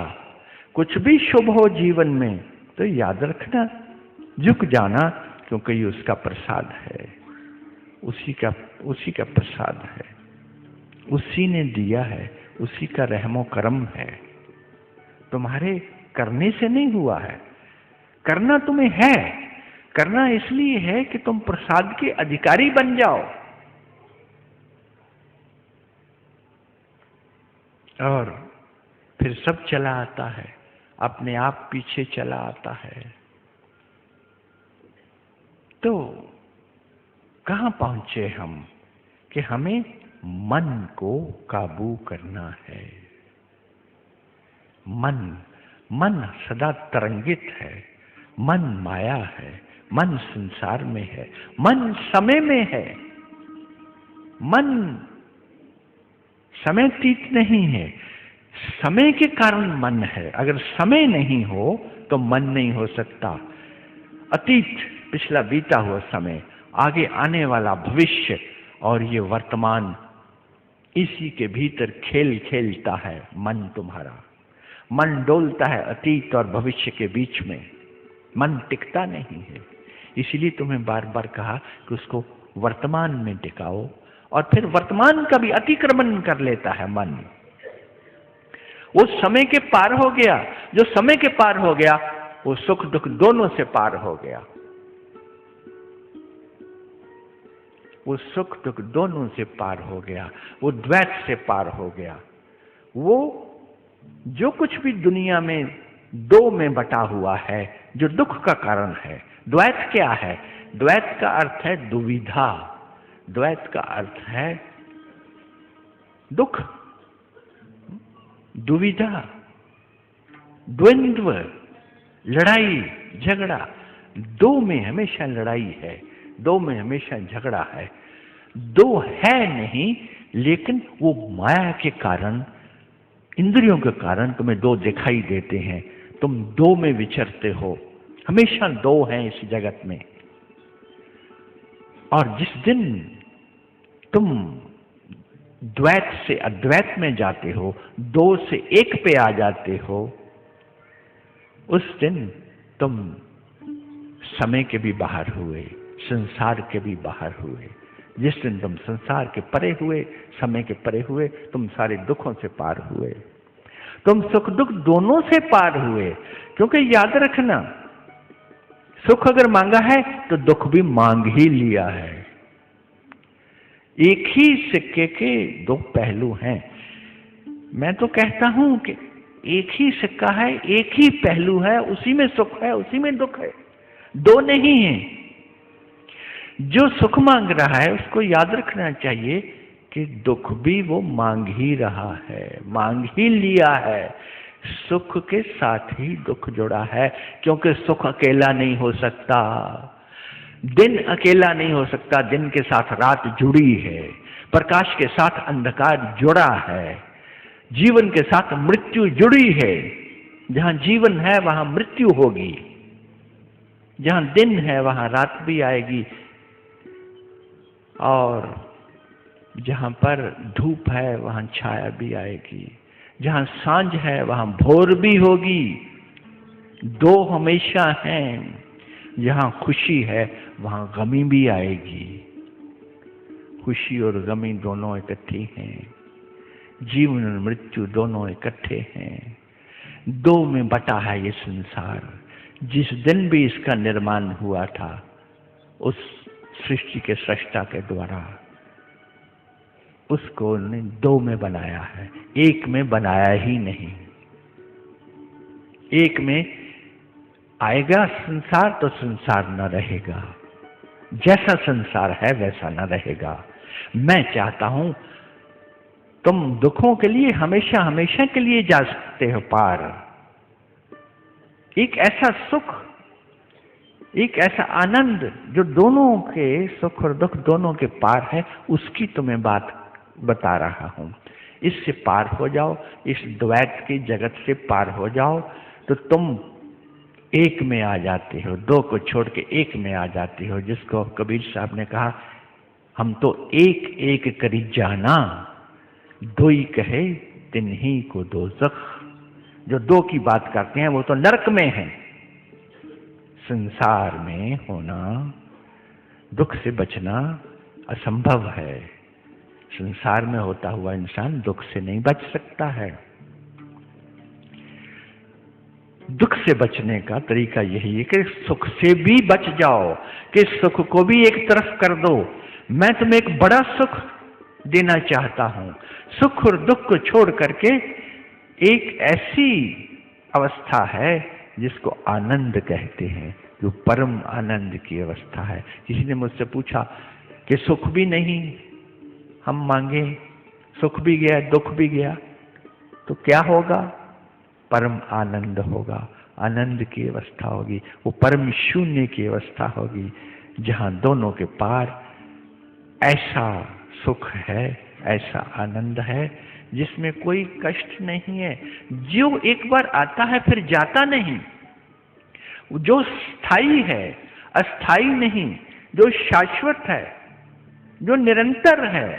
कुछ भी शुभ हो जीवन में तो याद रखना, झुक जाना, क्योंकि ये उसका प्रसाद है, उसी का प्रसाद है, उसी ने दिया है, उसी का रहमो करम है। तुम्हारे करने से नहीं हुआ है, करना तुम्हें है, करना इसलिए है कि तुम प्रसाद के अधिकारी बन जाओ। और फिर सब चला आता है, अपने आप पीछे चला आता है। तो कहां पहुंचे हम कि हमें मन को काबू करना है। मन सदा तरंगित है, मन माया है, मन संसार में है, मन समय में है, मन समयतीत नहीं है, समय के कारण मन है। अगर समय नहीं हो तो मन नहीं हो सकता। अतीत, पिछला बीता हुआ समय, आगे आने वाला भविष्य और ये वर्तमान, इसी के भीतर खेल खेलता है मन तुम्हारा। मन डोलता है अतीत और भविष्य के बीच में, मन टिकता नहीं है। इसलिए तुम्हें बार बार कहा कि उसको वर्तमान में टिकाओ, और फिर वर्तमान का भी अतिक्रमण कर लेता है मन। वो समय के पार हो गया, जो समय के पार हो गया वो सुख दुख दोनों से पार हो गया, वो सुख दुख दोनों से पार हो गया, वो द्वैत से पार हो गया। वो जो कुछ भी दुनिया में दो में बटा हुआ है, जो दुख का कारण है। द्वैत क्या है? द्वैत का अर्थ है दुविधा, द्वैत का अर्थ है दुख, दुविधा, द्वंद्व, लड़ाई झगड़ा। दो में हमेशा लड़ाई है, दो में हमेशा झगड़ा है। दो है नहीं, लेकिन वो माया के कारण, इंद्रियों के कारण तुम्हें दो दिखाई देते हैं। तुम दो में विचरते हो, हमेशा दो हैं इस जगत में। और जिस दिन तुम द्वैत से अद्वैत में जाते हो, दो से एक पे आ जाते हो, उस दिन तुम समय के भी बाहर हुए, संसार के भी बाहर हुए। जिस दिन तुम संसार के परे हुए, समय के परे हुए, तुम सारे दुखों से पार हुए, तुम सुख दुख दोनों से पार हुए। क्योंकि याद रखना, सुख अगर मांगा है तो दुख भी मांग ही लिया है। एक ही सिक्के के दो पहलू हैं। मैं तो कहता हूं कि एक ही सिक्का है, एक ही पहलू है, उसी में सुख है, उसी में दुख है, दो नहीं है। जो सुख मांग रहा है उसको याद रखना चाहिए कि दुख भी वो मांग ही रहा है, मांग ही लिया है। सुख के साथ ही दुख जुड़ा है, क्योंकि सुख अकेला नहीं हो सकता, दिन अकेला नहीं हो सकता। दिन के साथ रात जुड़ी है, प्रकाश के साथ अंधकार जुड़ा है, जीवन के साथ मृत्यु जुड़ी है। जहां जीवन है वहां मृत्यु होगी, जहां दिन है वहां रात भी आएगी, और जहां पर धूप है वहां छाया भी आएगी, जहां सांझ है वहां भोर भी होगी। दो हमेशा हैं। जहां खुशी है वहां गमी भी आएगी। खुशी और गमी दोनों इकट्ठी हैं, जीवन और मृत्यु दोनों इकट्ठे हैं। दो में बटा है ये संसार। जिस दिन भी इसका निर्माण हुआ था, उस सृष्टि के सृष्टा के द्वारा उसको ने दो में बनाया है, एक में बनाया ही नहीं। एक में आएगा संसार तो संसार न रहेगा, जैसा संसार है वैसा न रहेगा। मैं चाहता हूं तुम दुखों के लिए हमेशा हमेशा के लिए जा सकते हो पार। एक ऐसा सुख, एक ऐसा आनंद जो दोनों के सुख और दुख दोनों के पार है, उसकी तुम्हें बात बता रहा हूं। इससे पार हो जाओ, इस द्वैत की जगत से पार हो जाओ, तो तुम एक में आ जाते हो, दो को छोड़ के एक में आ जाते हो। जिसको कबीर साहब ने कहा, हम तो एक एक करी जाना, दो ही कहे तिन्हीं को दोज़ख। जो दो की बात करते हैं वो तो नरक में है। संसार में होना, दुख से बचना असंभव है। संसार में होता हुआ इंसान दुख से नहीं बच सकता है। दुख से बचने का तरीका यही है कि सुख से भी बच जाओ, कि सुख को भी एक तरफ कर दो। मैं तुम्हें एक बड़ा सुख देना चाहता हूं। सुख और दुख को छोड़ करके एक ऐसी अवस्था है जिसको आनंद कहते हैं, जो परम आनंद की अवस्था है। किसी ने मुझसे पूछा कि सुख भी नहीं हम मांगे, सुख भी गया दुख भी गया, तो क्या होगा? परम आनंद होगा, आनंद की अवस्था होगी, वो परम शून्य की अवस्था होगी, जहां दोनों के पार ऐसा सुख है, ऐसा आनंद है जिसमें कोई कष्ट नहीं है, जो एक बार आता है फिर जाता नहीं, जो स्थायी है, अस्थायी नहीं, जो शाश्वत है, जो निरंतर है,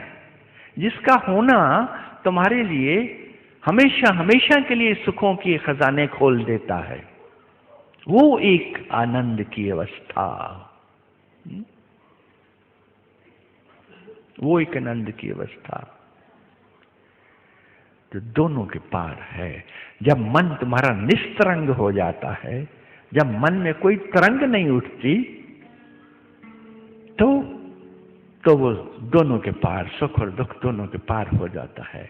जिसका होना तुम्हारे लिए हमेशा हमेशा के लिए सुखों के खजाने खोल देता है। वो एक आनंद की अवस्था, वो एक आनंद की अवस्था जो दोनों के पार है। जब मन तुम्हारा निस्तरंग हो जाता है, जब मन में कोई तरंग नहीं उठती, तो वो दोनों के पार, सुख और दुख दोनों के पार हो जाता है,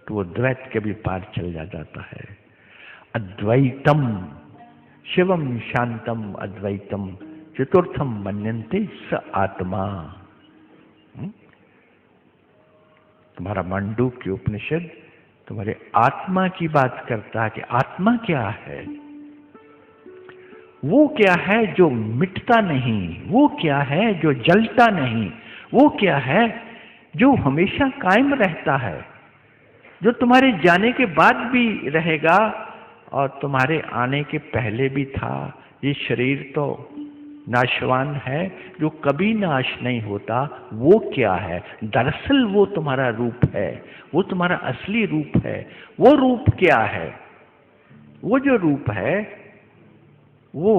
तो वो द्वैत के भी पार चल जाता है। अद्वैतम शिवम शांतम अद्वैतम चतुर्थम मन्यन्ते स आत्मा। तुम्हारा मांडूक्य उपनिषद तुम्हारे आत्मा की बात करता है कि आत्मा क्या है, वो क्या है जो मिटता नहीं, वो क्या है जो जलता नहीं, वो क्या है जो हमेशा कायम रहता है, जो तुम्हारे जाने के बाद भी रहेगा और तुम्हारे आने के पहले भी था। ये शरीर तो नाशवान है, जो कभी नाश नहीं होता, वो क्या है? दरअसल वो तुम्हारा रूप है, वो तुम्हारा असली रूप है। वो रूप क्या है? वो जो रूप है वो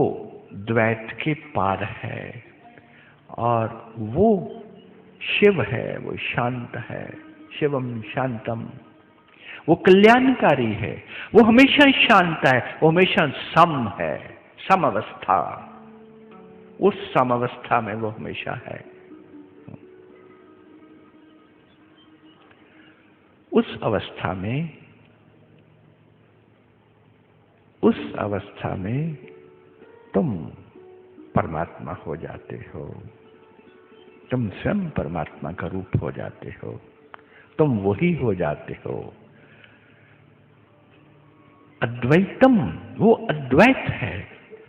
द्वैत के पार है, और वो शिव है, वो शांत है, शिवम शांतम, वो कल्याणकारी है, वो हमेशा शांत है, वो हमेशा सम है, सम अवस्था, उस सम अवस्था में वो हमेशा है। उस अवस्था में तुम परमात्मा हो जाते हो, तुम स्वयं परमात्मा का रूप हो जाते हो, तुम वही हो जाते हो। अद्वैतम, वो अद्वैत है,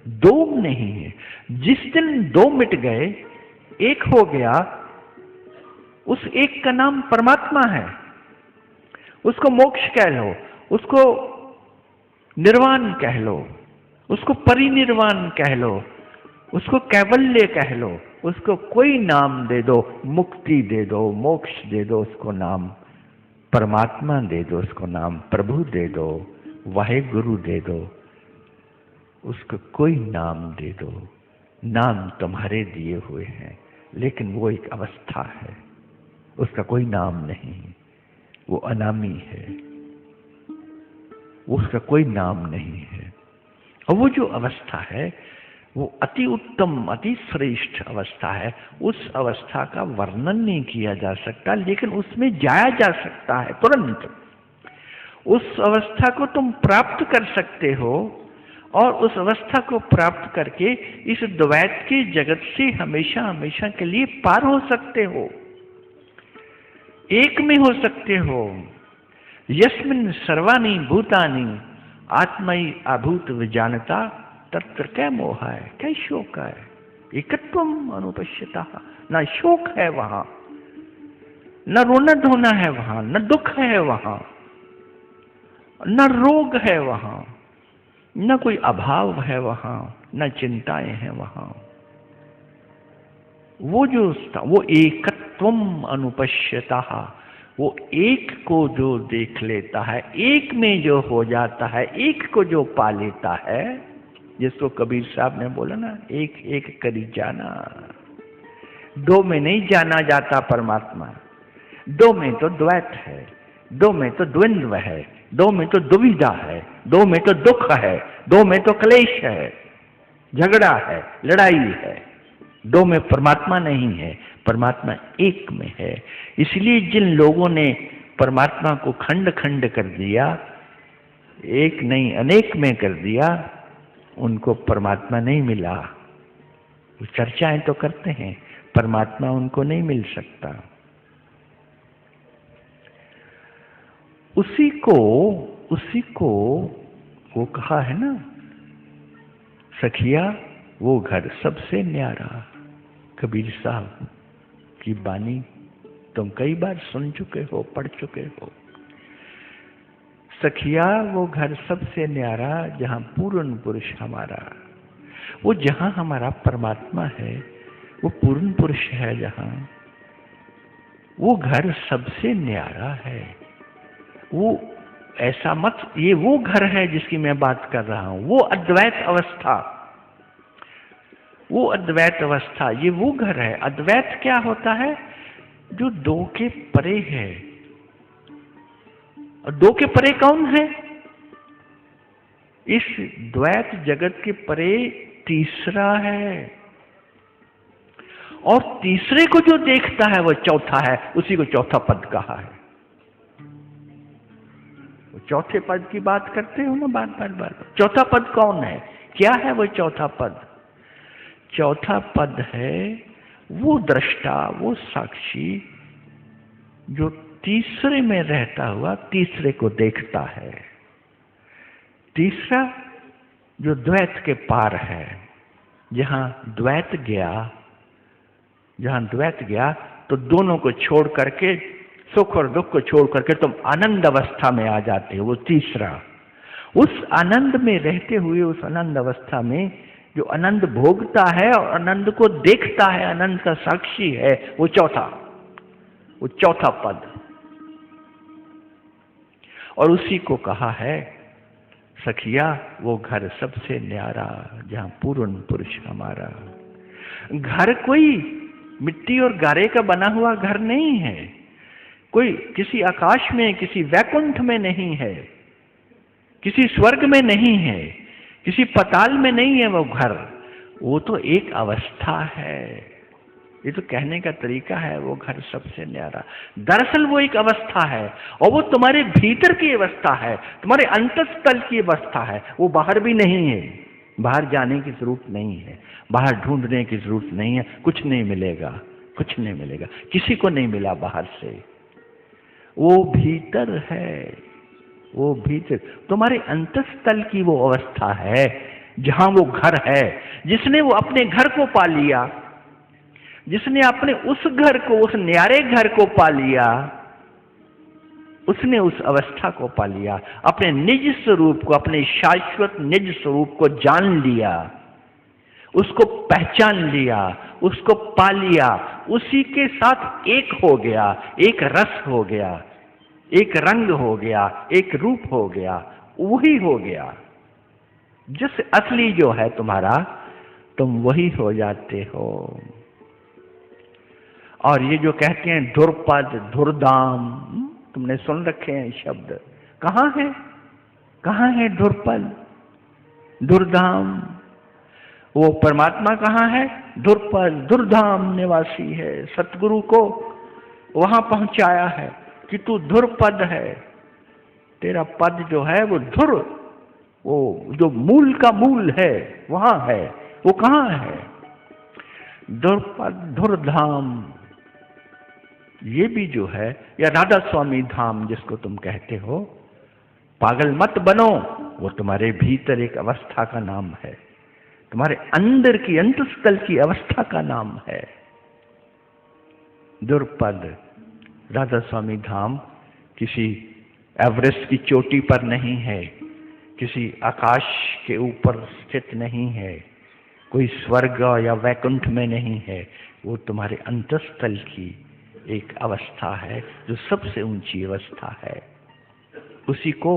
दो नहीं है। जिस दिन दो मिट गए, एक हो गया, उस एक का नाम परमात्मा है। उसको मोक्ष कह लो, उसको निर्वाण कह लो, उसको परिनिर्वाण कह लो, उसको कैवल्य कह लो, उसको कोई नाम दे दो, मुक्ति दे दो, मोक्ष दे दो, उसको नाम परमात्मा दे दो, उसको नाम प्रभु दे दो, वाहेगुरु दे दो, उसको कोई नाम दे दो। नाम तुम्हारे दिए हुए हैं, लेकिन वो एक अवस्था है, उसका कोई नाम नहीं, वो अनामी है, उसका कोई नाम नहीं है। और वो जो अवस्था है वो अति उत्तम, अति श्रेष्ठ अवस्था है। उस अवस्था का वर्णन नहीं किया जा सकता, लेकिन उसमें जाया जा सकता है तुरंत। उस अवस्था को तुम प्राप्त कर सकते हो, और उस अवस्था को प्राप्त करके इस द्वैत के जगत से हमेशा हमेशा के लिए पार हो सकते हो, एक में हो सकते हो। यस्मिन् सर्वाणि भूतानि आत्मयि अभूत विजानता तत्र क्या मोह है, क्या शोक है। एकत्वम अनुपश्यता, ना शोक है वहां, न रोना धोना है वहां, न दुख है वहां, न रोग है वहां, न कोई अभाव है वहां, न चिंताएं हैं वहां। वो जो वो एकत्वम अनुपश्यता, वो एक को जो देख लेता है, एक में जो हो जाता है, एक को जो पा लेता है, जिसको कबीर साहब ने बोला ना, एक एक करी जाना। दो में नहीं जाना जाता परमात्मा। दो में तो द्वैत है, दो में तो द्वंद्व है, दो में तो दुविधा है, दो में तो दुख है, दो में तो क्लेश है, झगड़ा है, लड़ाई है। दो में परमात्मा नहीं है, परमात्मा एक में है। इसलिए जिन लोगों ने परमात्मा को खंड खंड कर दिया, एक नहीं अनेक में कर दिया, उनको परमात्मा नहीं मिला। वो चर्चाएं तो करते हैं, परमात्मा उनको नहीं मिल सकता। उसी को वो कहा है ना, सखिया वो घर सबसे न्यारा। कबीर साहब की बानी तुम कई बार सुन चुके हो, पढ़ चुके हो। सखिया वो घर सबसे न्यारा जहां पूर्ण पुरुष हमारा। वो जहां हमारा परमात्मा है, वो पूर्ण पुरुष है, जहां वो घर सबसे न्यारा है। वो ऐसा मत, ये वो घर है जिसकी मैं बात कर रहा हूं, वो अद्वैत अवस्था, वो अद्वैत अवस्था, ये वो घर है। अद्वैत क्या होता है? जो दो के परे है। और दो के परे कौन है? इस द्वैत जगत के परे तीसरा है, और तीसरे को जो देखता है वो चौथा है, उसी को चौथा पद कहा है। वो चौथे पद की बात करते हो ना बार बार। चौथा पद कौन है? क्या है वो चौथा पद? चौथा पद है वो दृष्टा, वो साक्षी जो तीसरे में रहता हुआ तीसरे को देखता है। तीसरा जो द्वैत के पार है, जहां द्वैत गया तो दोनों को छोड़ करके, सुख और दुख को छोड़ करके तुम आनंद अवस्था में आ जाते हो। वो तीसरा, उस आनंद में रहते हुए, उस आनंद अवस्था में जो आनंद भोगता है और आनंद को देखता है, आनंद का साक्षी है, वो चौथा पद। और उसी को कहा है सखिया वो घर सबसे न्यारा जहां पूर्ण पुरुष हमारा। घर कोई मिट्टी और गारे का बना हुआ घर नहीं है, कोई किसी आकाश में, किसी वैकुंठ में नहीं है, किसी स्वर्ग में नहीं है, किसी पताल में नहीं है वो घर। वो तो एक अवस्था है। ये तो कहने का तरीका है, वो घर सबसे न्यारा। दरअसल वो एक अवस्था है, और वो तुम्हारे भीतर की अवस्था है, तुम्हारे अंतस्थल की अवस्था है। वो बाहर भी नहीं है, बाहर जाने की जरूरत नहीं है, बाहर ढूंढने की जरूरत नहीं है। कुछ नहीं मिलेगा, कुछ नहीं मिलेगा, किसी को नहीं मिला बाहर से। वो भीतर है, वो भीतर तुम्हारे अंतस्थल की वो अवस्था है जहां वो घर है। जिसने वो अपने घर को पा लिया, जिसने अपने उस घर को, उस न्यारे घर को पा लिया, उसने उस अवस्था को पा लिया, अपने निज स्वरूप को, अपने शाश्वत निज स्वरूप को जान लिया, उसको पहचान लिया, उसको पा लिया, उसी के साथ एक हो गया, एक रस हो गया, एक रंग हो गया, एक रूप हो गया, वही हो गया। जिस असली जो है तुम्हारा, तुम वही हो जाते हो। और ये जो कहते हैं धुरपद, धुरधाम, तुमने सुन रखे हैं शब्द। कहाँ है धुरपद, धुरधाम? वो परमात्मा कहाँ है? धुरपद, धुरधाम निवासी है। सतगुरु को वहां पहुंचाया है कि तू धुरपद है। तेरा पद जो है वो धुर, वो जो मूल का मूल है वहां है। वो कहाँ है? धुरपद, धुरधाम। ये भी जो है, या राधा स्वामी धाम जिसको तुम कहते हो, पागल मत बनो, वो तुम्हारे भीतर एक अवस्था का नाम है, तुम्हारे अंदर की अंतस्थल की अवस्था का नाम है। धुरपद, राधा स्वामी धाम किसी एवरेस्ट की चोटी पर नहीं है, किसी आकाश के ऊपर स्थित नहीं है, कोई स्वर्ग या वैकुंठ में नहीं है। वो तुम्हारे अंतस्थल की एक अवस्था है जो सबसे ऊंची अवस्था है। उसी को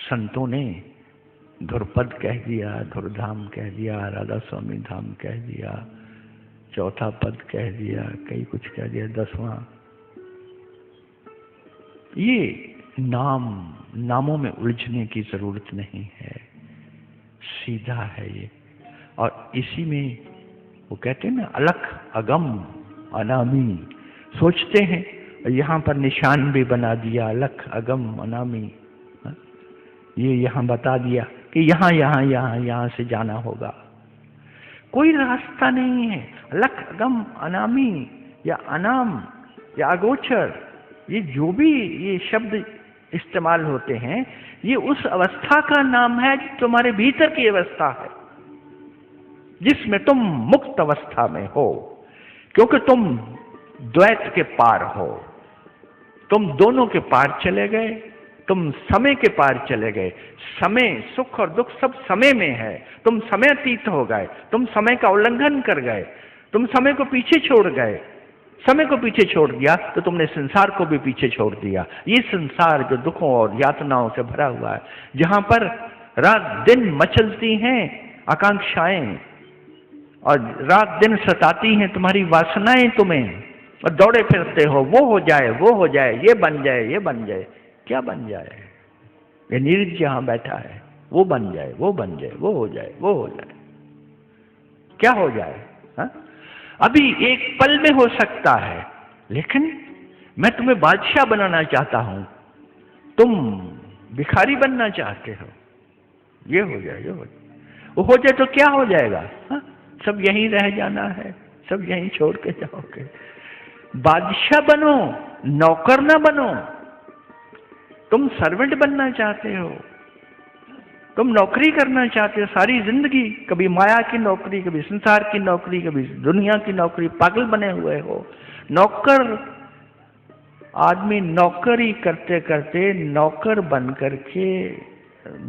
संतों ने ध्रुपद कह दिया, ध्रुधाम कह दिया, राधा स्वामी धाम कह दिया, चौथा पद कह दिया, कई कुछ कह दिया, 10वां। ये नामों में उलझने की जरूरत नहीं है, सीधा है ये। और इसी में वो कहते हैं ना, अलख अगम अनामी। सोचते हैं, यहाँ पर निशान भी बना दिया, अलख अगम अनामी। ये यहाँ बता दिया कि यहाँ से जाना होगा। कोई रास्ता नहीं है। अलख अगम अनामी या अनाम या अगोचर, ये जो भी ये शब्द इस्तेमाल होते हैं, ये उस अवस्था का नाम है जो तुम्हारे भीतर की अवस्था है, जिसमें तुम मुक्त अवस्था में हो, क्योंकि तुम द्वैत के पार हो। तुम दोनों के पार चले गए, तुम समय के पार चले गए। समय, सुख और दुख सब समय में है। तुम समय अतीत हो गए, तुम समय का उल्लंघन कर गए, तुम समय को पीछे छोड़ गए। समय को पीछे छोड़ दिया तो तुमने संसार को भी पीछे छोड़ दिया। ये संसार जो दुखों और यातनाओं से भरा हुआ है, जहां पर रात दिन मचलती हैं आकांक्षाएं और रात दिन सताती हैं तुम्हारी वासनाएं तुम्हें, और दौड़े फिरते हो, वो हो जाए, वो हो जाए, ये बन जाए, ये बन जाए। क्या बन जाए? ये नीरज जहां बैठा है, वो बन जाए, वो बन जाए, वो हो जाए, वो हो जाए। क्या हो जाए? हा? अभी एक पल में हो सकता है, लेकिन मैं तुम्हें बादशाह बनाना चाहता हूं, तुम भिखारी बनना चाहते हो। ये हो जाए, ये हो जाए, वो हो जाए तो क्या हो जाएगा? हा? सब यहीं रह जाना है, सब यहीं छोड़ के जाओगे। बादशाह बनो, नौकर ना बनो। तुम सर्वेंट बनना चाहते हो, तुम नौकरी करना चाहते हो सारी जिंदगी, कभी माया की नौकरी, कभी संसार की नौकरी, कभी दुनिया की नौकरी, पागल बने हुए हो। नौकर आदमी नौकरी करते करते नौकर बन करके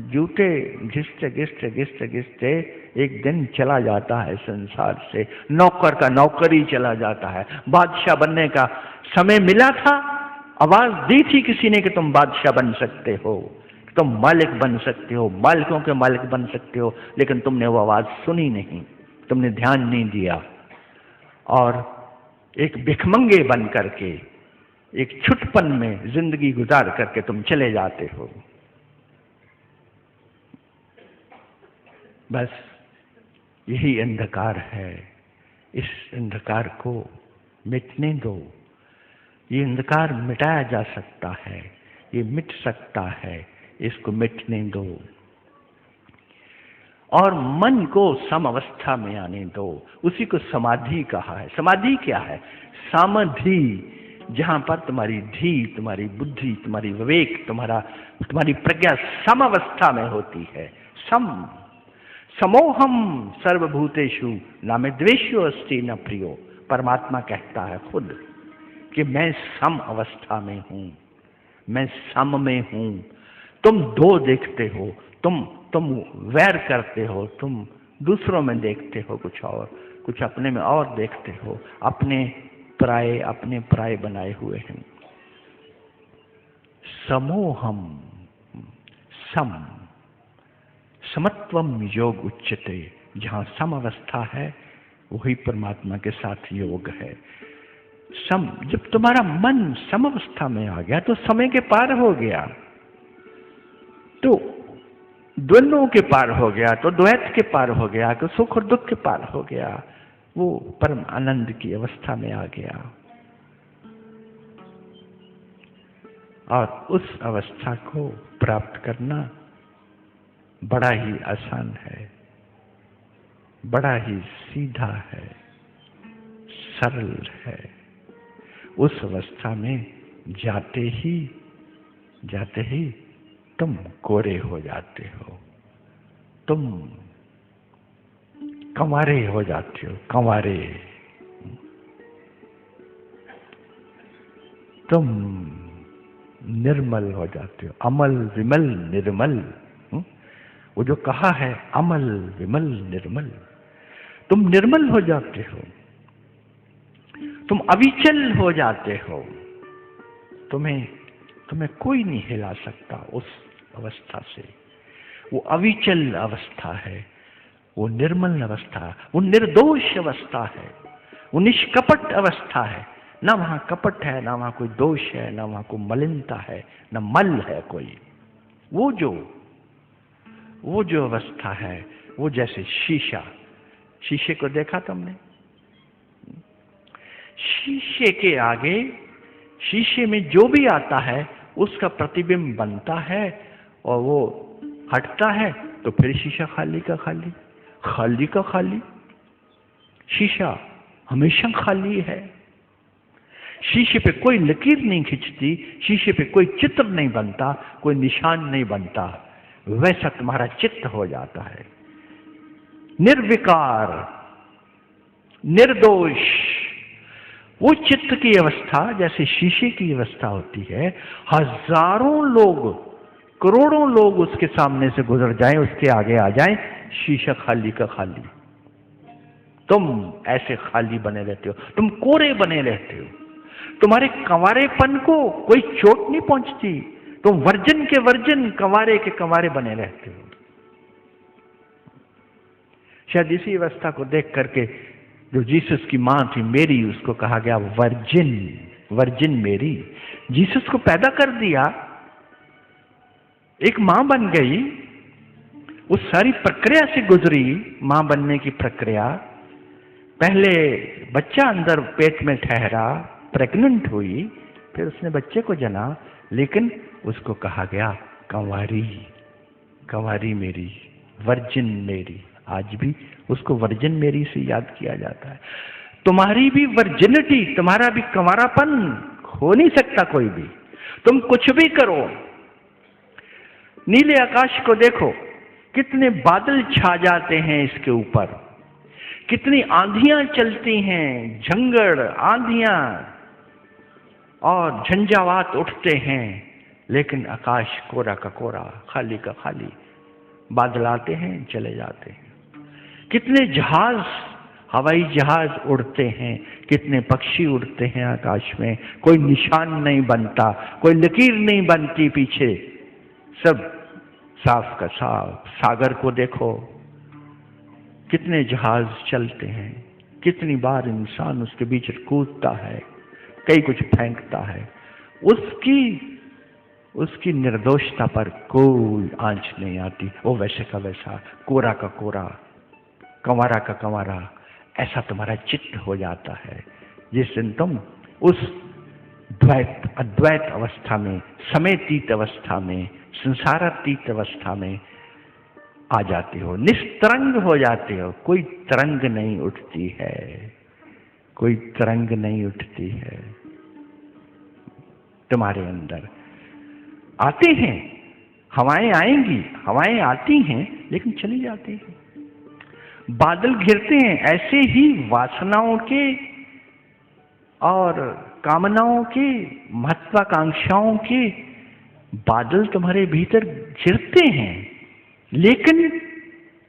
जूते घिसते घिसते घिसते घिसते एक दिन चला जाता है संसार से। नौकर का नौकर ही चला जाता है। बादशाह बनने का समय मिला था, आवाज दी थी किसी ने कि तुम बादशाह बन सकते हो, तुम मालिक बन सकते हो, मालिकों के मालिक बन सकते हो, लेकिन तुमने वो आवाज सुनी नहीं, तुमने ध्यान नहीं दिया, और एक भिखमंगे बन करके एक छुटपन में जिंदगी गुजार करके तुम चले जाते हो। बस यही अंधकार है। इस अंधकार को मिटने दो। ये अंधकार मिटाया जा सकता है, ये मिट सकता है, इसको मिटने दो और मन को समअवस्था में आने दो। उसी को समाधि कहा है। समाधि क्या है? सामधि, जहां पर तुम्हारी धी, तुम्हारी बुद्धि, तुम्हारी विवेक, तुम्हारी प्रज्ञा समअवस्था में होती है। समोहम सर्वभूतेषु नामे द्वेष्यो अस्ति न प्रियो। परमात्मा कहता है खुद कि मैं सम अवस्था में हूं, मैं सम में हूं। तुम दो देखते हो, तुम वैर करते हो, तुम दूसरों में देखते हो कुछ और, कुछ अपने में और देखते हो। अपने पराये बनाए हुए हैं। समोहम, समत्वम योग उच्चते। जहां सम अवस्था है वही परमात्मा के साथ योग है। जब तुम्हारा मन सम अवस्था में आ गया तो समय के पार हो गया, तो द्वंद्वों के पार हो गया, तो द्वैत के पार हो गया, तो सुख और दुख के पार हो गया, वो परम आनंद की अवस्था में आ गया। और उस अवस्था को प्राप्त करना बड़ा ही आसान है, बड़ा ही सीधा है, सरल है। उस अवस्था में जाते ही तुम कोरे हो जाते हो, तुम कंवारे हो जाते हो, कंवारे। तुम निर्मल हो जाते हो, अमल विमल निर्मल। वो जो कहा है अमल विमल निर्मल, तुम निर्मल हो जाते हो। तुम अविचल हो जाते हो, तुम्हें कोई नहीं हिला सकता उस अवस्था से। वो अविचल अवस्था है, वो निर्मल अवस्था, वो निर्दोष अवस्था है, वो निष्कपट अवस्था है। ना वहां कपट है, ना वहां कोई दोष है, ना वहां कोई मलिनता है, ना मल है कोई। वो जो अवस्था है, वो जैसे शीशे को देखा तुमने? शीशे के आगे, शीशे में जो भी आता है उसका प्रतिबिंब बनता है और वो हटता है तो फिर शीशा खाली का खाली, खाली का खाली। शीशा हमेशा खाली है। शीशे पे कोई लकीर नहीं खिंचती, शीशे पे कोई चित्र नहीं बनता, कोई निशान नहीं बनता। वैसा तुम्हारा चित्त हो जाता है, निर्विकार, निर्दोष। वो चित्त की अवस्था जैसे शीशे की अवस्था होती है। हजारों लोग, करोड़ों लोग उसके सामने से गुजर जाएं, उसके आगे आ जाएं, शीशा खाली का खाली। तुम ऐसे खाली बने रहते हो, तुम कोरे बने रहते हो। तुम्हारे कंवारेपन को कोई चोट नहीं पहुंचती, तुम वर्जन के वर्जन, कंवारे के कंवारे बने रहते हो। शायद इसी अवस्था को देख करके जो जीसस की मां थी मेरी, उसको कहा गया वर्जिन, वर्जिन मेरी। जीसस को पैदा कर दिया, एक मां बन गई, उस सारी प्रक्रिया से गुजरी, मां बनने की प्रक्रिया। पहले बच्चा अंदर पेट में ठहरा, प्रेग्नेंट हुई, फिर उसने बच्चे को जना, लेकिन उसको कहा गया कंवारी, कंवारी मेरी, वर्जिन मेरी। आज भी उसको वर्जिन मेरी से याद किया जाता है। तुम्हारी भी वर्जिनिटी, तुम्हारा भी कंवारापन हो नहीं सकता कोई भी। तुम कुछ भी करो। नीले आकाश को देखो, कितने बादल छा जाते हैं इसके ऊपर, कितनी आंधियां चलती हैं, झंगड़ आंधियां और झंझावात उठते हैं, लेकिन आकाश कोरा का कोरा, खाली का खाली। बादल आते हैं, चले जाते हैं। कितने जहाज, हवाई जहाज उड़ते हैं, कितने पक्षी उड़ते हैं आकाश में, कोई निशान नहीं बनता, कोई लकीर नहीं बनती पीछे, सब साफ का साफ। सागर को देखो, कितने जहाज चलते हैं, कितनी बार इंसान उसके बीच कूदता है, कई कुछ फेंकता है, उसकी निर्दोषता पर कोई आंच नहीं आती। वो वैसे का वैसा, कोरा का कोरा, कंवारा का कंवारा। ऐसा तुम्हारा चित्त हो जाता है जिस दिन तुम उस द्वैत, अद्वैत अवस्था में, समयतीत अवस्था में, संसारातीत अवस्था में आ जाते हो, निस्तरंग हो जाते हो। कोई तरंग नहीं उठती है, कोई तरंग नहीं उठती है तुम्हारे अंदर। आते हैं, हवाएं आएंगी, हवाएं आती हैं, लेकिन चली जाती हैं। बादल घिरते हैं, ऐसे ही वासनाओं के और कामनाओं के, महत्वाकांक्षाओं के बादल तुम्हारे भीतर घिरते हैं, लेकिन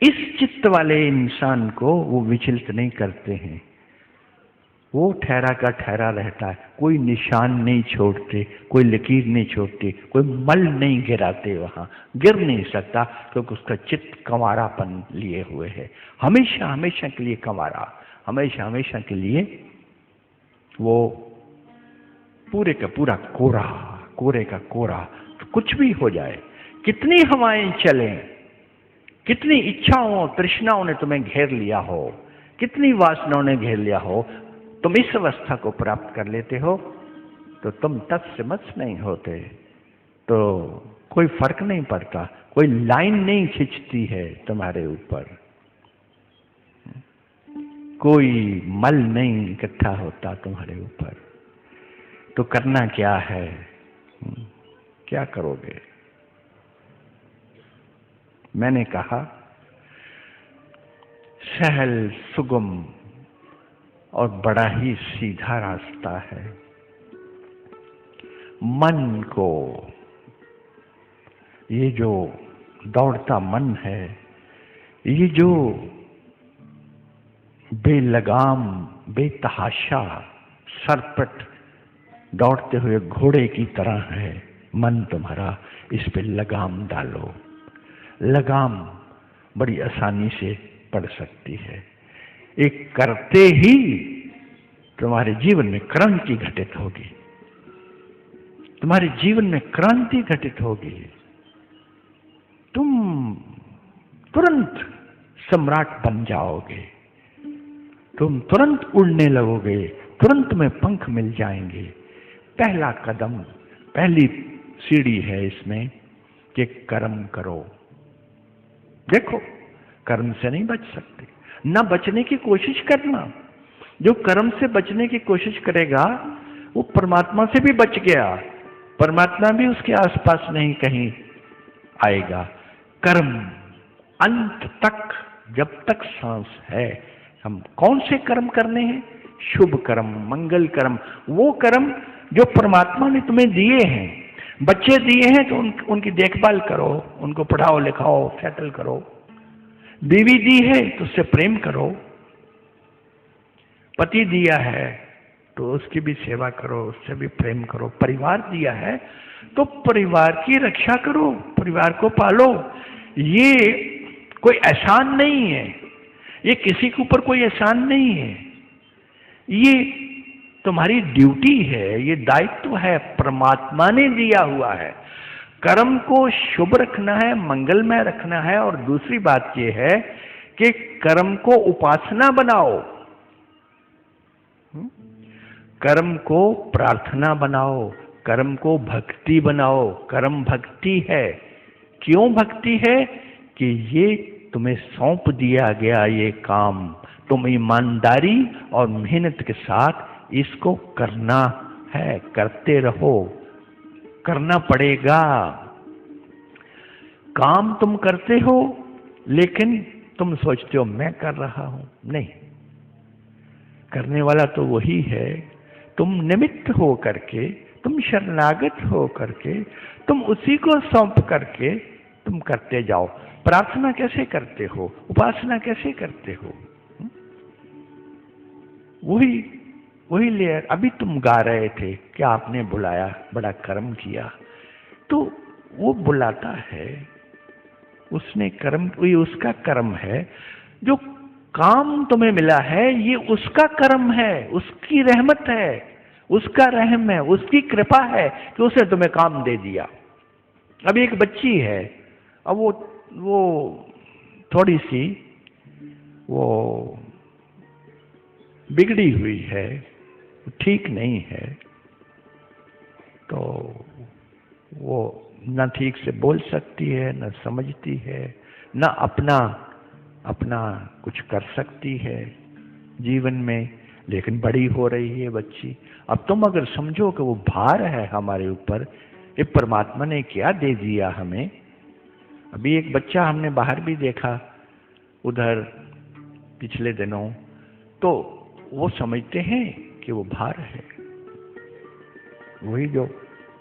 इस चित्त वाले इंसान को वो विचलित नहीं करते हैं। वो ठहरा का ठहरा रहता है, कोई निशान नहीं छोड़ते, कोई लकीर नहीं छोड़ते, कोई मल नहीं गिराते। वहां गिर नहीं सकता, क्योंकि उसका चित्त कंवारापन लिए हुए है, हमेशा हमेशा के लिए कंवारा, हमेशा हमेशा के लिए वो पूरे का पूरा कोरा, कोरे का कोरा। तो कुछ भी हो जाए, कितनी हवाएं चलें, कितनी इच्छाओं तृष्णाओं ने तुम्हें घेर लिया हो, कितनी वासनाओं ने घेर लिया हो, तुम इस अवस्था को प्राप्त कर लेते हो तो तुम तत्व से मत्स्य नहीं होते, तो कोई फर्क नहीं पड़ता, कोई लाइन नहीं खिंचती है तुम्हारे ऊपर, कोई मल नहीं इकट्ठा होता तुम्हारे ऊपर। तो करना क्या है, क्या करोगे? मैंने कहा सहल, सुगम और बड़ा ही सीधा रास्ता है। मन को, ये जो दौड़ता मन है, ये जो बेलगाम, बेतहाशा सरपट दौड़ते हुए घोड़े की तरह है मन तुम्हारा, इस पे लगाम डालो। लगाम बड़ी आसानी से पड़ सकती है। एक करते ही तुम्हारे जीवन में क्रांति घटित होगी, तुम्हारे जीवन में क्रांति घटित होगी। तुम तुरंत सम्राट बन जाओगे, तुम तुरंत उड़ने लगोगे, तुरंत में पंख मिल जाएंगे। पहला कदम, पहली सीढ़ी है इसमें कि कर्म करो। देखो, कर्म से नहीं बच सकते, ना बचने की कोशिश करना। जो कर्म से बचने की कोशिश करेगा वो परमात्मा से भी बच गया, परमात्मा भी उसके आसपास नहीं कहीं आएगा। कर्म अंत तक, जब तक सांस है, हम कौन से कर्म करने हैं? शुभ कर्म, मंगल कर्म, वो कर्म जो परमात्मा ने तुम्हें दिए हैं। बच्चे दिए हैं तो उनकी देखभाल करो, उनको पढ़ाओ लिखाओ, सेटल करो। बीवी दी है तो उससे प्रेम करो। पति दिया है तो उसकी भी सेवा करो, उससे भी प्रेम करो। परिवार दिया है तो परिवार की रक्षा करो, परिवार को पालो। ये कोई एहसान नहीं है, ये किसी के ऊपर कोई एहसान नहीं है, ये तुम्हारी ड्यूटी है, ये दायित्व है, परमात्मा ने दिया हुआ है। कर्म को शुभ रखना है, मंगलमय रखना है। और दूसरी बात ये है कि कर्म को उपासना बनाओ, कर्म को प्रार्थना बनाओ, कर्म को भक्ति बनाओ। कर्म भक्ति है। क्यों भक्ति है? कि ये तुम्हें सौंप दिया गया ये काम, तुम ईमानदारी और मेहनत के साथ इसको करना है, करते रहो, करना पड़ेगा। काम तुम करते हो लेकिन तुम सोचते हो मैं कर रहा हूं, नहीं, करने वाला तो वही है। तुम निमित्त हो करके, तुम शरणागत हो करके, तुम उसी को सौंप करके तुम करते जाओ। प्रार्थना कैसे करते हो, उपासना कैसे करते हो? वही लेयर। अभी तुम गा रहे थे कि आपने बुलाया, बड़ा कर्म किया, तो वो बुलाता है, उसने कर्म, ये उसका कर्म है। जो काम तुम्हें मिला है ये उसका कर्म है, उसकी रहमत है, उसका रहम है, उसकी कृपा है कि उसने तुम्हें काम दे दिया। अब एक बच्ची है, अब वो थोड़ी सी वो बिगड़ी हुई है, ठीक नहीं है, तो वो न ठीक से बोल सकती है, न समझती है, न अपना कुछ कर सकती है जीवन में, लेकिन बड़ी हो रही है बच्ची। अब तुम अगर समझो कि वो भार है हमारे ऊपर, ये परमात्मा ने क्या दे दिया हमें। अभी एक बच्चा हमने बाहर भी देखा उधर पिछले दिनों, तो वो समझते हैं कि वो भार है। वही जो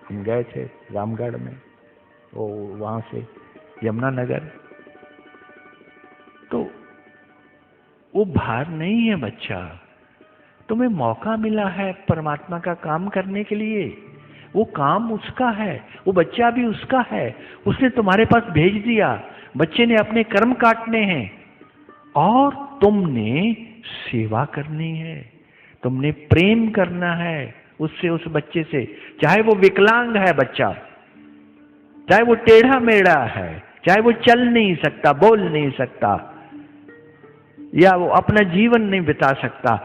हम गए थे रामगढ़ में, वो वहां से यमुनानगर, तो वो भार नहीं है बच्चा। तुम्हें मौका मिला है परमात्मा का काम करने के लिए, वो काम उसका है, वो बच्चा भी उसका है, उसने तुम्हारे पास भेज दिया। बच्चे ने अपने कर्म काटने हैं और तुमने सेवा करनी है, तुमने प्रेम करना है उससे, उस बच्चे से। चाहे वो विकलांग है बच्चा, चाहे वो टेढ़ा मेढ़ा है, चाहे वो चल नहीं सकता, बोल नहीं सकता, या वो अपना जीवन नहीं बिता सकता,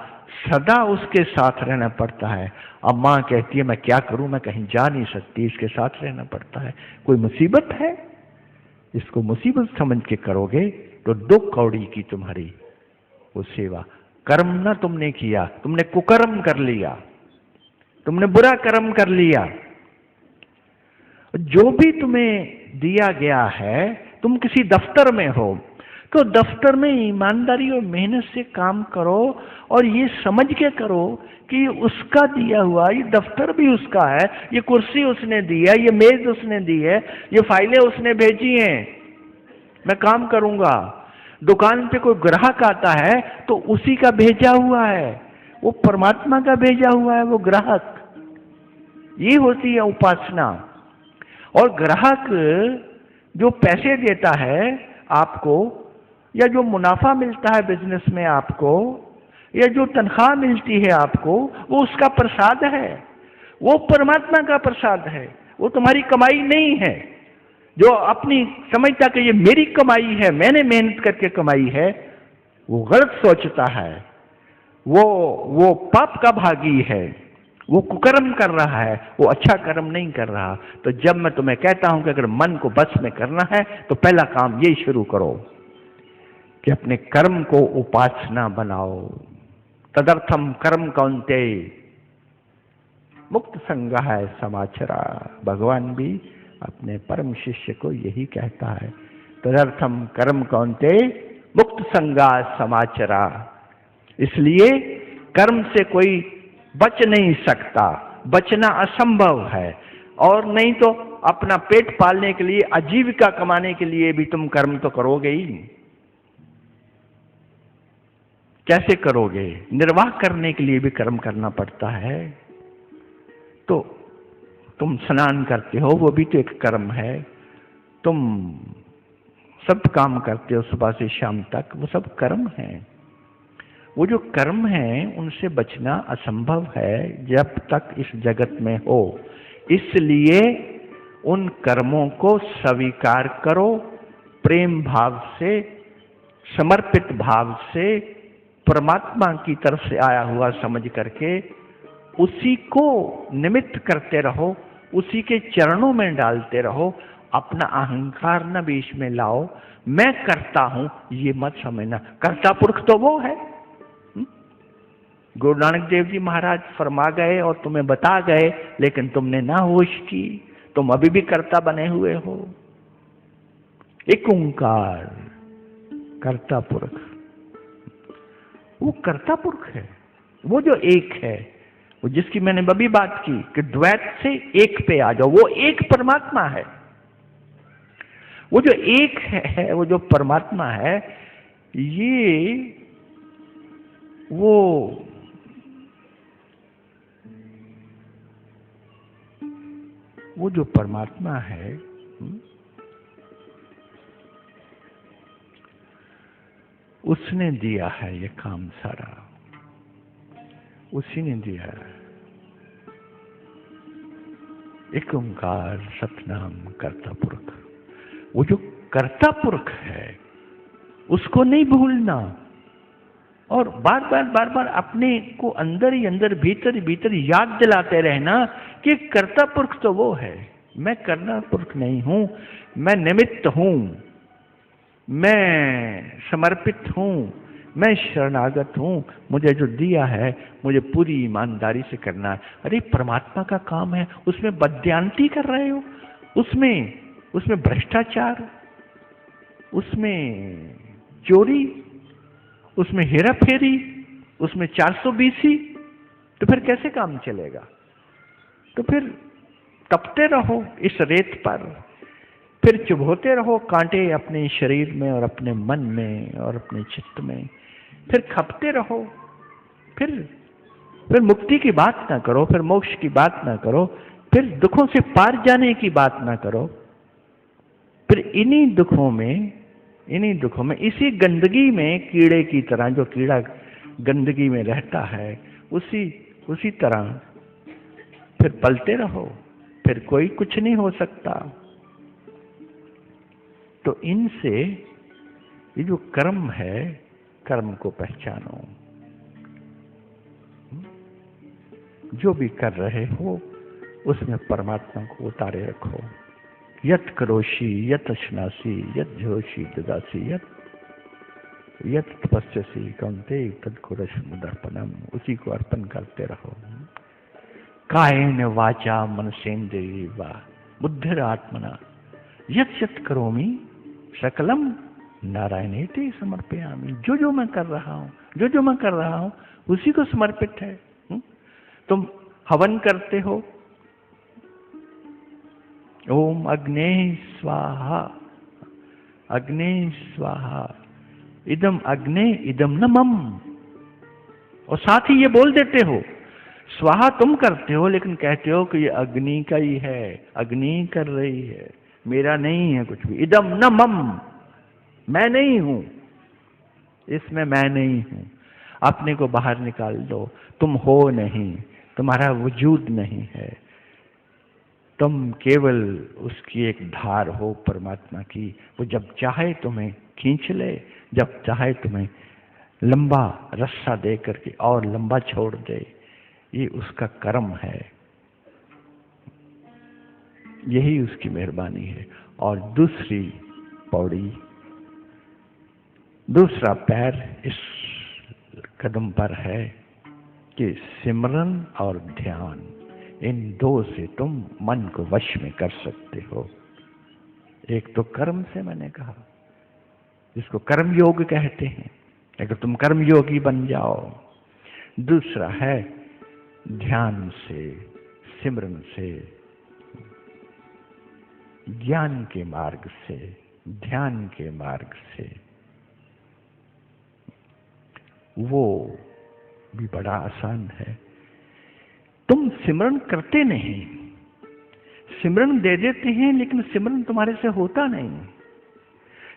सदा उसके साथ रहना पड़ता है। अब माँ कहती है मैं क्या करूं, मैं कहीं जा नहीं सकती, इसके साथ रहना पड़ता है। कोई मुसीबत है, इसको मुसीबत समझ के करोगे तो 2 कौड़ी की तुम्हारी वो सेवा। कर्म ना तुमने किया, तुमने कुकर्म कर लिया, तुमने बुरा कर्म कर लिया। जो भी तुम्हें दिया गया है, तुम किसी दफ्तर में हो तो दफ्तर में ईमानदारी और मेहनत से काम करो, और ये समझ के करो कि उसका दिया हुआ, ये दफ्तर भी उसका है, ये कुर्सी उसने दी है, ये मेज उसने दी है, ये फाइलें उसने भेजी हैं, मैं काम करूंगा। दुकान पे कोई ग्राहक आता है तो उसी का भेजा हुआ है, वो परमात्मा का भेजा हुआ है, वो ग्राहक। ये होती है उपासना। और ग्राहक जो पैसे देता है आपको, या जो मुनाफा मिलता है बिजनेस में आपको, या जो तनख्वाह मिलती है आपको, वो उसका प्रसाद है, वो परमात्मा का प्रसाद है, वो तुम्हारी कमाई नहीं है। जो अपनी समझता कि ये मेरी कमाई है, मैंने मेहनत करके कमाई है, वो गलत सोचता है, वो पाप का भागी है, वो कुकर्म कर रहा है, वो अच्छा कर्म नहीं कर रहा। तो जब मैं तुम्हें कहता हूं कि अगर मन को बस में करना है तो पहला काम ये शुरू करो कि अपने कर्म को उपासना बनाओ। तदर्थम कर्म कौन्ते मुक्त संगा समाचरा। भगवान भी अपने परम शिष्य को यही कहता है, तदर्थम कर्म कौन्ते मुक्त संगा समाचरा। इसलिए कर्म से कोई बच नहीं सकता, बचना असंभव है। और नहीं तो अपना पेट पालने के लिए, आजीविका कमाने के लिए भी तुम कर्म तो करोगे ही। कैसे करोगे? निर्वाह करने के लिए भी कर्म करना पड़ता है। तो तुम स्नान करते हो, वो भी तो एक कर्म है। तुम सब काम करते हो सुबह से शाम तक, वो सब कर्म है। वो जो कर्म है उनसे बचना असंभव है जब तक इस जगत में हो। इसलिए उन कर्मों को स्वीकार करो, प्रेम भाव से, समर्पित भाव से, परमात्मा की तरफ से आया हुआ समझ करके उसी को निमित्त करते रहो, उसी के चरणों में डालते रहो। अपना अहंकार न बीच में लाओ, मैं करता हूं ये मत समझना। कर्ता पुरुष तो वो है। गुरु नानक देव जी महाराज फरमा गए और तुम्हें बता गए, लेकिन तुमने ना होश की, तुम अभी भी कर्ता बने हुए हो। एक ओंकार कर्ता पुरुष, वो कर्ता पुरुष है, वो जो एक है, वो जिसकी मैंने अभी बात की कि द्वैत से एक पे आ जाओ, वो एक परमात्मा है। वो जो एक है, वो जो परमात्मा है, वो जो परमात्मा है, उसने दिया है ये काम सारा, उसी ने दिया है। एक ओंकार सतनाम कर्ता पुरुष। वो जो कर्ता पुरुष है उसको नहीं भूलना, और बार बार अपने को अंदर ही अंदर, भीतर भीतर याद दिलाते रहना कि कर्ता पुरुष तो वो है, मैं कर्ता पुरुष नहीं हूं, मैं निमित्त हूं, मैं समर्पित हूं, मैं शरणागत हूं। मुझे जो दिया है मुझे पूरी ईमानदारी से करना है। अरे परमात्मा का काम है, उसमें बद्यांती कर रहे हो, उसमें भ्रष्टाचार, उसमें चोरी, उसमें हेरा फेरी, उसमें 420, तो फिर कैसे काम चलेगा? तो फिर तपते रहो इस रेत पर, फिर चुभोते रहो कांटे अपने शरीर में और अपने मन में और अपने चित्त में, फिर खपते रहो। फिर मुक्ति की बात ना करो, फिर मोक्ष की बात ना करो, फिर दुखों से पार जाने की बात ना करो। फिर इन्हीं दुखों में, इसी गंदगी में, कीड़े की तरह, जो कीड़ा गंदगी में रहता है, उसी तरह फिर पलते रहो, फिर कोई कुछ नहीं हो सकता। तो इनसे ये जो कर्म है, कर्म को पहचानो। जो भी कर रहे हो उसमें परमात्मा को उतारे रखो। यत करोषि यत अश्नासी यत जोशी ददासी यत तपस्यसी कौन्ते तद कुरश मुदर्पणम। उसी को अर्पण करते रहो। कायेन वाचा मनसेन्द्रिय वा बुद्धिरात्मना यत यत करोमि सकलम नारायणेति समर्पयामि। जो मैं कर रहा हूं उसी को समर्पित है। तुम हवन करते हो, ओम अग्ने स्वाहा, अग्ने स्वाहा, इदम अग्ने इदम न मम। और साथ ही ये बोल देते हो, स्वाहा तुम करते हो, लेकिन कहते हो कि ये अग्नि का ही है, अग्नि कर रही है, मेरा नहीं है कुछ भी। इदम न मम, मैं नहीं हूं, इसमें मैं नहीं हूं। अपने को बाहर निकाल दो, तुम हो नहीं, तुम्हारा वजूद नहीं है, तुम केवल उसकी एक धार हो परमात्मा की। वो जब चाहे तुम्हें खींच ले, जब चाहे तुम्हें लंबा रस्सा दे करके और लंबा छोड़ दे, ये उसका कर्म है, यही उसकी मेहरबानी है। और दूसरी पौड़ी, दूसरा पैर इस कदम पर है कि सिमरन और ध्यान, इन दो से तुम मन को वश में कर सकते हो। एक तो कर्म से मैंने कहा, जिसको कर्म योग कहते हैं, अगर तुम कर्म योगी बन जाओ। दूसरा है ध्यान से, सिमरन से, ज्ञान के मार्ग से, ध्यान के मार्ग से। वो भी बड़ा आसान है। तुम सिमरन करते नहीं, सिमरन दे देते हैं, लेकिन सिमरन तुम्हारे से होता नहीं।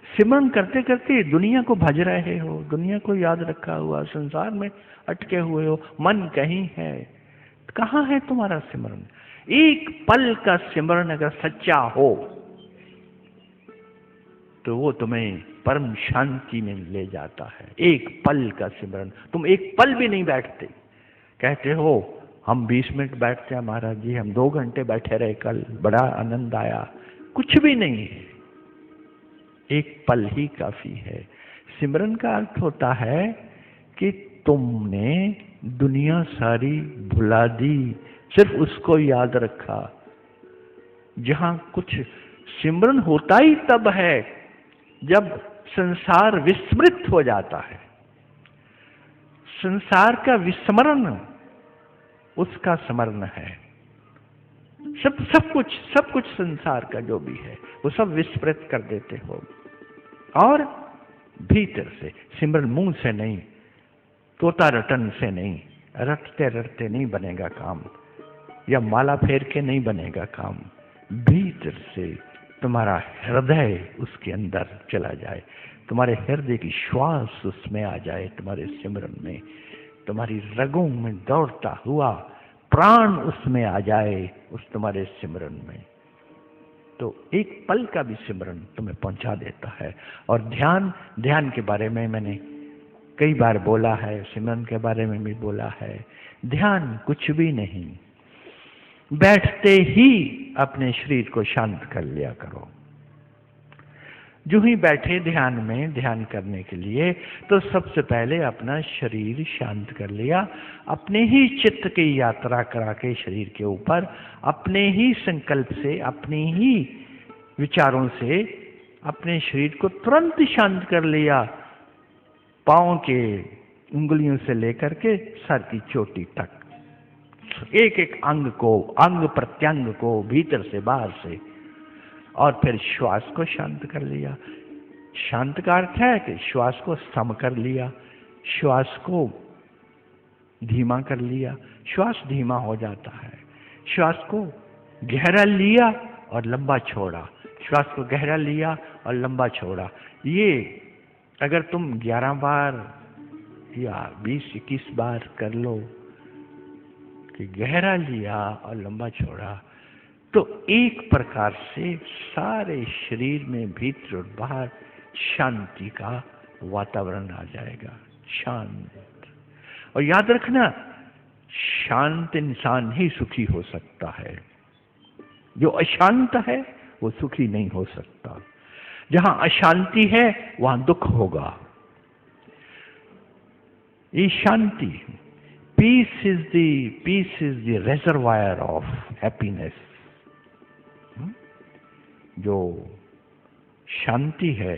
सिमरन करते करते दुनिया को भज रहे हो, दुनिया को याद रखा हुआ, संसार में अटके हुए हो, मन कहीं है। कहाँ है तुम्हारा सिमरन? एक पल का सिमरन अगर सच्चा हो तो वो तुम्हें परम शांति में ले जाता है। एक पल का सिमरन, तुम एक पल भी नहीं बैठते। कहते हो हम 20 मिनट बैठते हैं महाराज जी, हम 2 घंटे बैठे रहे कल, बड़ा आनंद आया। कुछ भी नहीं है, एक पल ही काफी है। सिमरन का अर्थ होता है कि तुमने दुनिया सारी भुला दी, सिर्फ उसको याद रखा। जहां कुछ सिमरन होता ही तब है जब संसार विस्मृत हो जाता है। संसार का विस्मरण उसका स्मरण है। सब कुछ संसार का जो भी है वो सब विस्मृत कर देते हो। और भीतर से सिमरन, मुंह से नहीं, तोता रटन से नहीं, रटते रटते नहीं बनेगा काम, या माला फेर के नहीं बनेगा काम। भीतर से तुम्हारा हृदय उसके अंदर चला जाए, तुम्हारे हृदय की श्वास उसमें आ जाए, तुम्हारे सिमरन में, तुम्हारी रगों में दौड़ता हुआ प्राण उसमें आ जाए, उस तुम्हारे सिमरन में। तो एक पल का भी सिमरन तुम्हें पहुंचा देता है। और ध्यान के बारे में मैंने कई बार बोला है, सिमरन के बारे में भी बोला है। ध्यान कुछ भी नहीं, बैठते ही अपने शरीर को शांत कर लिया करो। जो ही बैठे ध्यान में, ध्यान करने के लिए, तो सबसे पहले अपना शरीर शांत कर लिया। अपने ही चित्त की यात्रा करा के शरीर के ऊपर, अपने ही संकल्प से, अपने ही विचारों से अपने शरीर को तुरंत शांत कर लिया। पांव के उंगलियों से लेकर के सर की चोटी तक, एक एक अंग को, अंग प्रत्यंग को, भीतर से बाहर से। और फिर श्वास को शांत कर लिया। शांत का अर्थ है कि श्वास को सम कर लिया, श्वास को धीमा कर लिया। श्वास धीमा हो जाता है। श्वास को गहरा लिया और लंबा छोड़ा, श्वास को गहरा लिया और लंबा छोड़ा। ये अगर तुम 11 बार या 20-21 बार कर लो कि गहरा लिया और लंबा छोड़ा, तो एक प्रकार से सारे शरीर में भीतर और बाहर शांति का वातावरण आ जाएगा, शांत। और याद रखना, शांत इंसान ही सुखी हो सकता है। जो अशांत है वो सुखी नहीं हो सकता। जहां अशांति है वहां दुख होगा। ये शांति, peace is the reservoir of happiness. जो शांति है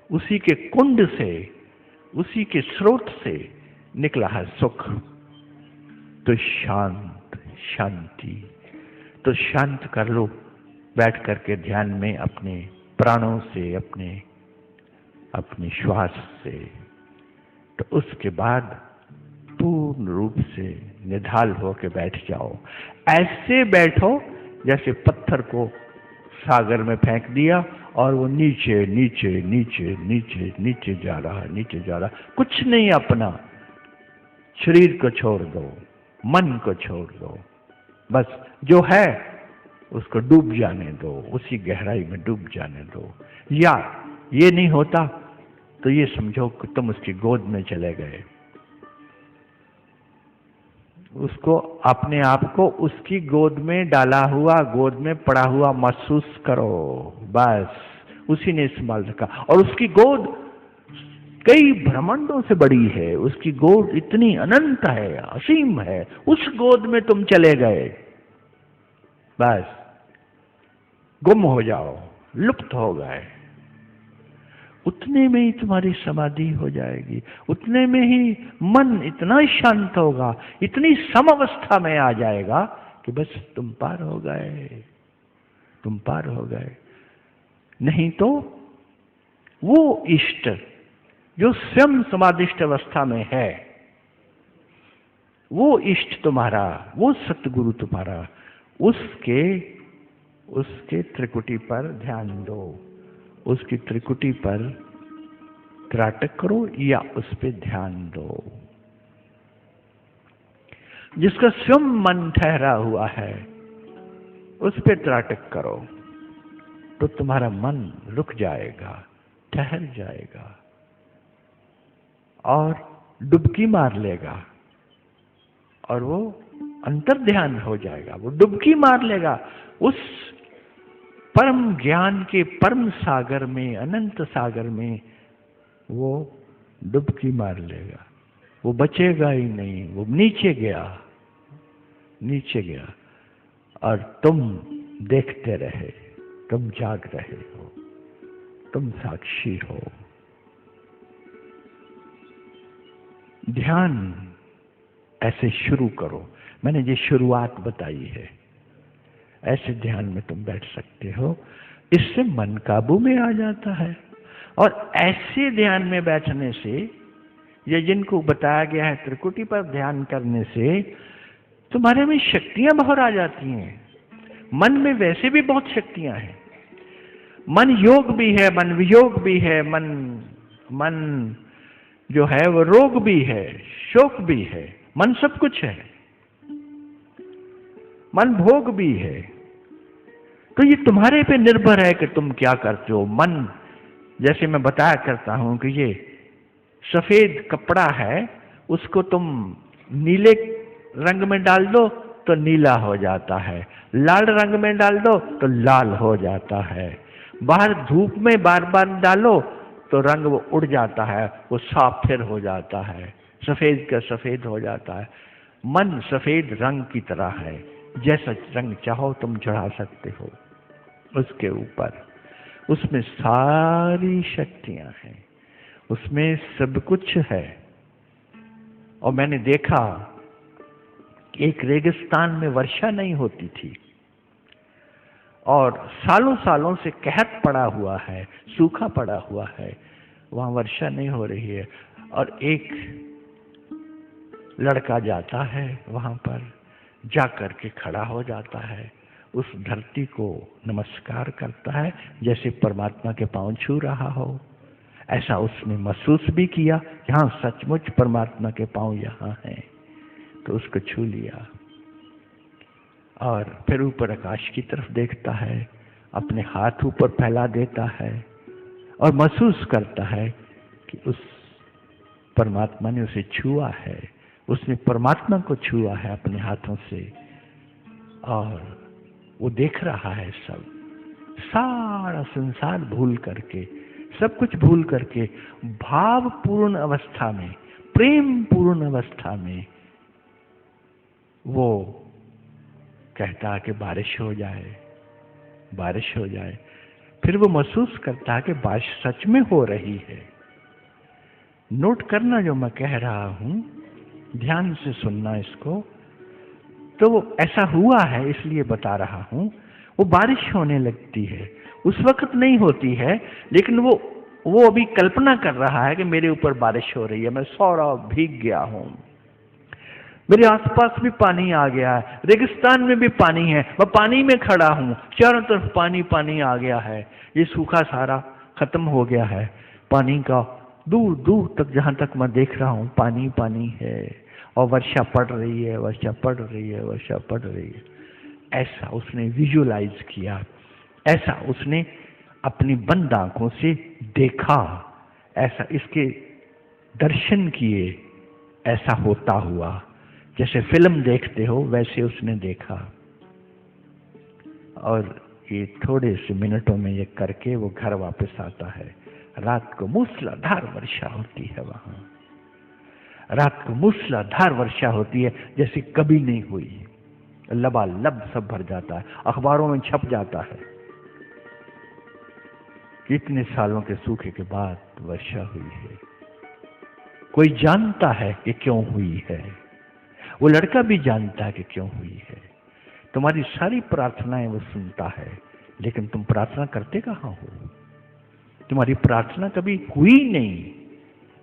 उसी के कुंड से, उसी के स्रोत से निकला है सुख। तो शांति तो शांत कर लो बैठ करके ध्यान में, अपने प्राणों से, अपने श्वास से। तो उसके बाद संपूर्ण रूप से निढाल होकर बैठ जाओ। ऐसे बैठो जैसे पत्थर को सागर में फेंक दिया और वो नीचे नीचे नीचे नीचे नीचे जा रहा, नीचे जा रहा। कुछ नहीं अपना, शरीर को छोड़ दो, मन को छोड़ दो, बस जो है उसको डूब जाने दो, उसी गहराई में डूब जाने दो। या ये नहीं होता तो ये समझो कि तुम उसकी गोद में चले गए। उसको, अपने आप को उसकी गोद में डाला हुआ, गोद में पड़ा हुआ महसूस करो, बस उसी ने संभाल रखा। और उसकी गोद कई ब्रह्मांडों से बड़ी है, उसकी गोद इतनी अनंत है, असीम है। उस गोद में तुम चले गए, बस गुम हो जाओ, लुप्त हो गए। उतने में ही तुम्हारी समाधि हो जाएगी, उतने में ही मन इतना शांत होगा, इतनी समअवस्था में आ जाएगा कि बस तुम पार हो गए, तुम पार हो गए। नहीं तो वो इष्ट जो स्वयं समाधिष्ट अवस्था में है, वो इष्ट तुम्हारा, वो सतगुरु तुम्हारा, उसके त्रिकुटी पर ध्यान दो, उसकी त्रिकुटी पर त्राटक करो या उस पर ध्यान दो। जिसका स्वयं मन ठहरा हुआ है उस पर त्राटक करो तो तुम्हारा मन रुक जाएगा, ठहर जाएगा और डुबकी मार लेगा और वो अंतर ध्यान हो जाएगा। वो डुबकी मार लेगा उस परम ज्ञान के परम सागर में, अनंत सागर में वो डुबकी मार लेगा। वो बचेगा ही नहीं, वो नीचे गया, नीचे गया और तुम देखते रहे, तुम जाग रहे हो, तुम साक्षी हो। ध्यान ऐसे शुरू करो, मैंने ये शुरुआत बताई है। ऐसे ध्यान में तुम बैठ सकते हो, इससे मन काबू में आ जाता है। और ऐसे ध्यान में बैठने से, ये जिनको बताया गया है त्रिकुटी पर ध्यान करने से, तुम्हारे में शक्तियां बहुत आ जाती हैं। मन में वैसे भी बहुत शक्तियां हैं। मन योग भी है, मन वियोग भी है, मन जो है वो रोग भी है, शोक भी है, मन सब कुछ है, मन भोग भी है। तो ये तुम्हारे पे निर्भर है कि तुम क्या करते हो। मन, जैसे मैं बताया करता हूं कि ये सफेद कपड़ा है, उसको तुम नीले रंग में डाल दो तो नीला हो जाता है, लाल रंग में डाल दो तो लाल हो जाता है, बाहर धूप में बार बार डालो तो रंग वो उड़ जाता है, वो साफ फिर हो जाता है, सफेद का सफेद हो जाता है। मन सफेद रंग की तरह है, जैसा रंग चाहो तुम चढ़ा सकते हो उसके ऊपर। उसमें सारी शक्तियां हैं, उसमें सब कुछ है। और मैंने देखा एक रेगिस्तान में वर्षा नहीं होती थी और सालों सालों से कहत पड़ा हुआ है, सूखा पड़ा हुआ है, वहां वर्षा नहीं हो रही है। और एक लड़का जाता है वहां पर, जाकर के खड़ा हो जाता है, उस धरती को नमस्कार करता है जैसे परमात्मा के पांव छू रहा हो। ऐसा उसने महसूस भी किया कि हाँ सचमुच परमात्मा के पांव यहाँ हैं, तो उसको छू लिया। और फिर ऊपर आकाश की तरफ देखता है, अपने हाथ ऊपर फैला देता है और महसूस करता है कि उस परमात्मा ने उसे छुआ है, उसने परमात्मा को छुआ है अपने हाथों से। और वो देख रहा है सब, सारा संसार भूल करके, सब कुछ भूल करके, भावपूर्ण अवस्था में, प्रेम पूर्ण अवस्था में वो कहता है कि बारिश हो जाए, बारिश हो जाए। फिर वो महसूस करता है कि बारिश सच में हो रही है। नोट करना जो मैं कह रहा हूं, ध्यान से सुनना इसको। तो वो ऐसा हुआ है इसलिए बता रहा हूं। वो बारिश होने लगती है, उस वक्त नहीं होती है, लेकिन वो अभी कल्पना कर रहा है कि मेरे ऊपर बारिश हो रही है, मैं सौरा भीग गया हूं। मेरे आसपास भी पानी आ गया है, रेगिस्तान में भी पानी है, मैं पानी में खड़ा हूं, चारों तरफ पानी पानी आ गया है, ये सूखा सारा खत्म हो गया है, पानी का दूर दूर तक जहां तक मैं देख रहा हूं पानी पानी है, और वर्षा पड़ रही है, वर्षा पड़ रही है, वर्षा पड़ रही है। ऐसा उसने विजुअलाइज किया, ऐसा उसने अपनी बंद आंखों से देखा, ऐसा इसके दर्शन किए, ऐसा होता हुआ। जैसे फिल्म देखते हो वैसे उसने देखा, और ये थोड़े से मिनटों में ये करके वो घर वापस आता है। रात को मूसलाधार वर्षा होती है वहां, रात को मूसलाधार वर्षा होती है जैसे कभी नहीं हुई, लबालब सब भर जाता है, अखबारों में छप जाता है कितने सालों के सूखे के बाद वर्षा हुई है। कोई जानता है कि क्यों हुई है, वो लड़का भी जानता है कि क्यों हुई है। तुम्हारी सारी प्रार्थनाएं वो सुनता है, लेकिन तुम प्रार्थना करते कहां हो? तुम्हारी प्रार्थना कभी हुई नहीं।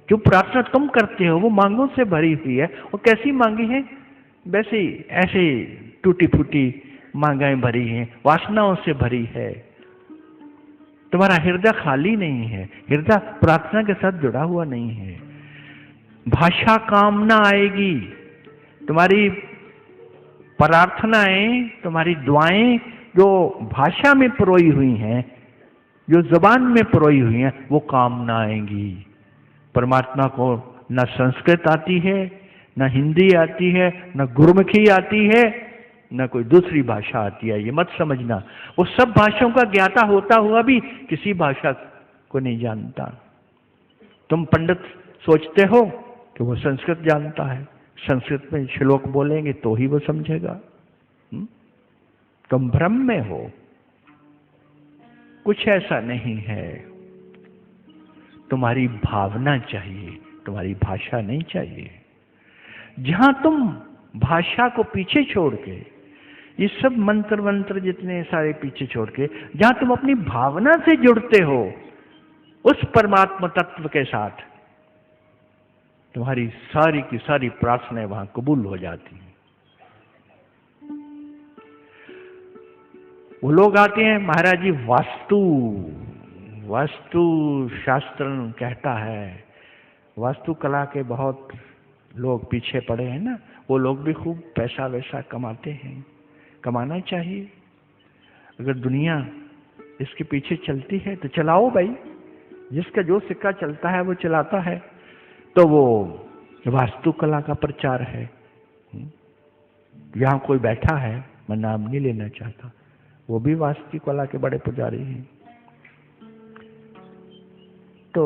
जो प्रार्थना तुम करते हो वो मांगों से भरी हुई है। वो कैसी मांगी है? वैसे ऐसे टूटी फूटी मांगाएं भरी हैं, वासनाओं से भरी है। तुम्हारा हृदय खाली नहीं है, हृदय प्रार्थना के साथ जुड़ा हुआ नहीं है। भाषा काम ना आएगी, तुम्हारी प्रार्थनाएं, तुम्हारी दुआएं जो भाषा में परोई हुई हैं, जो जुबान में परोई हुई हैं, वो काम ना आएंगी। परमात्मा को न संस्कृत आती है, न हिंदी आती है, न गुरमुखी आती है, न कोई दूसरी भाषा आती है, ये मत समझना। वो सब भाषाओं का ज्ञाता होता हुआ भी किसी भाषा को नहीं जानता। तुम पंडित सोचते हो कि वो संस्कृत जानता है, संस्कृत में श्लोक बोलेंगे तो ही वो समझेगा। तुम भ्रम में हो, कुछ ऐसा नहीं है। तुम्हारी भावना चाहिए, तुम्हारी भाषा नहीं चाहिए। जहां तुम भाषा को पीछे छोड़ के, ये सब मंत्र मंत्र जितने सारे पीछे छोड़ के, जहां तुम अपनी भावना से जुड़ते हो उस परमात्मा तत्व के साथ, तुम्हारी सारी की सारी प्रार्थनाएं वहां कबूल हो जाती हैं। वो लोग आते हैं, महाराज जी वास्तु शास्त्र कहता है, वास्तुकला के बहुत लोग पीछे पड़े हैं ना, वो लोग भी खूब पैसा वैसा कमाते हैं, कमाना चाहिए। अगर दुनिया इसके पीछे चलती है तो चलाओ भाई, जिसका जो सिक्का चलता है वो चलाता है। तो वो वास्तुकला का प्रचार है। यहाँ कोई बैठा है, मैं नाम नहीं लेना चाहता, वो भी वास्तुकला के बड़े पुजारी हैं। तो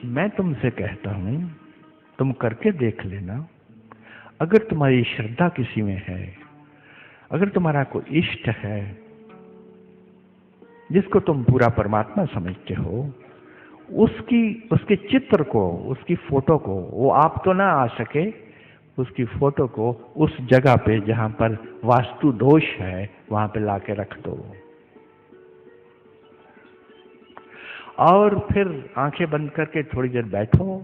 मैं तुमसे कहता हूं, तुम करके देख लेना। अगर तुम्हारी श्रद्धा किसी में है, अगर तुम्हारा कोई इष्ट है जिसको तुम पूरा परमात्मा समझते हो, उसके चित्र को, उसकी फोटो को, वो आप तो ना आ सके, उसकी फोटो को उस जगह पे जहां पर वास्तु दोष है वहां पे लाके रख दो, और फिर आंखें बंद करके थोड़ी देर बैठो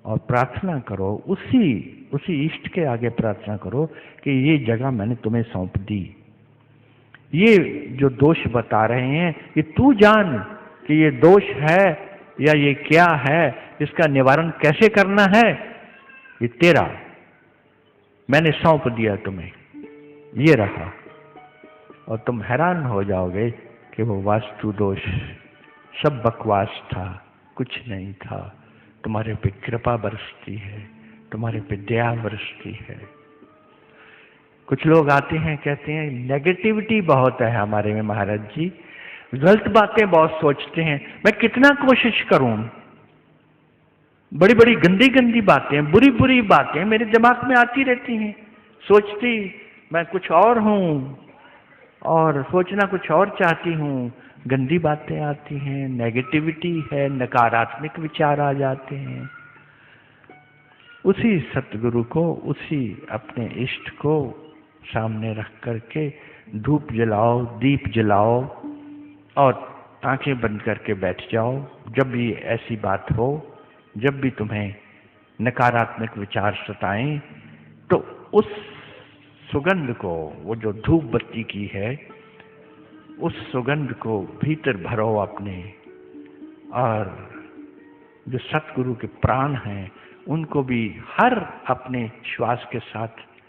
और प्रार्थना करो। उसी इष्ट के आगे प्रार्थना करो कि ये जगह मैंने तुम्हें सौंप दी, ये जो दोष बता रहे हैं ये तू जान कि ये दोष है या ये क्या है, इसका निवारण कैसे करना है, ये तेरा, मैंने सौंप दिया तुम्हें, ये रहा। और तुम हैरान हो जाओगे कि वो वास्तु दोष सब बकवास था, कुछ नहीं था। तुम्हारे पे कृपा बरसती है, तुम्हारे पे दया बरसती है। कुछ लोग आते हैं, कहते हैं नेगेटिविटी बहुत है हमारे में महाराज जी, गलत बातें बहुत सोचते हैं, मैं कितना कोशिश करूं, बड़ी बड़ी गंदी गंदी बातें, बुरी बुरी बातें मेरे दिमाग में आती रहती हैं, सोचती मैं कुछ और हूं और सोचना कुछ और चाहती हूं, गंदी बातें आती हैं, नेगेटिविटी है, नकारात्मक विचार आ जाते हैं। उसी सतगुरु को, उसी अपने इष्ट को सामने रख करके धूप जलाओ, दीप जलाओ और आंखें बंद करके बैठ जाओ। जब भी ऐसी बात हो, जब भी तुम्हें नकारात्मक विचार सताएं, तो उस सुगंध को, वो जो धूप बत्ती की है, उस सुगंध को भीतर भरो अपने, और जो सतगुरु के प्राण हैं उनको भी हर अपने श्वास के साथ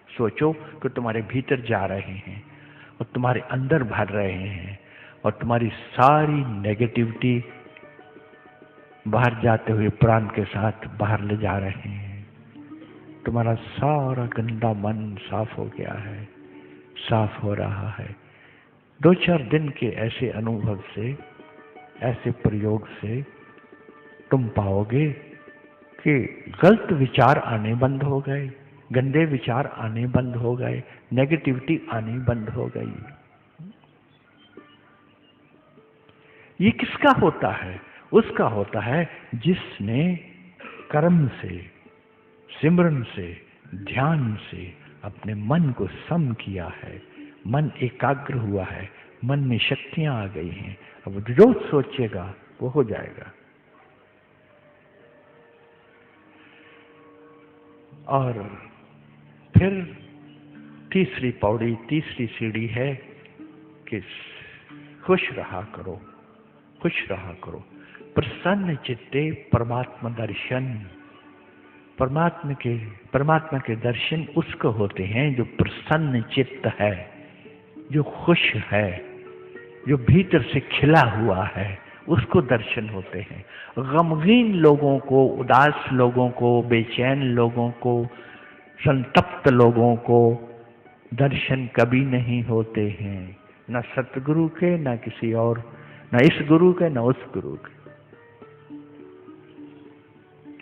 सोचो कि तुम्हारे भीतर जा रहे हैं और तुम्हारे अंदर भर रहे हैं, और तुम्हारी सारी नेगेटिविटी बाहर जाते हुए प्राण के साथ बाहर ले जा रहे हैं। तुम्हारा सारा गंदा मन साफ हो गया है, साफ हो रहा है। 2-4 दिन के ऐसे अनुभव से, ऐसे प्रयोग से तुम पाओगे कि गलत विचार आने बंद हो गए, गंदे विचार आने बंद हो गए, नेगेटिविटी आनी बंद हो गई। ये किसका होता है? उसका होता है जिसने कर्म से, सिमरन से, ध्यान से अपने मन को सम किया है, मन एकाग्र हुआ है, मन में शक्तियां आ गई हैं। अब जो सोचेगा वो हो जाएगा। और फिर तीसरी पौड़ी, तीसरी सीढ़ी है कि खुश रहा करो, खुश रहा करो। प्रसन्न चित्ते परमात्मा दर्शन। परमात्मा के दर्शन उसको होते हैं जो प्रसन्न चित्त है, जो खुश है, जो भीतर से खिला हुआ है, उसको दर्शन होते हैं। गमगीन लोगों को, उदास लोगों को, बेचैन लोगों को, संतप्त लोगों को दर्शन कभी नहीं होते हैं, न सतगुरु के, न किसी और, न इस गुरु के, न उस गुरु के।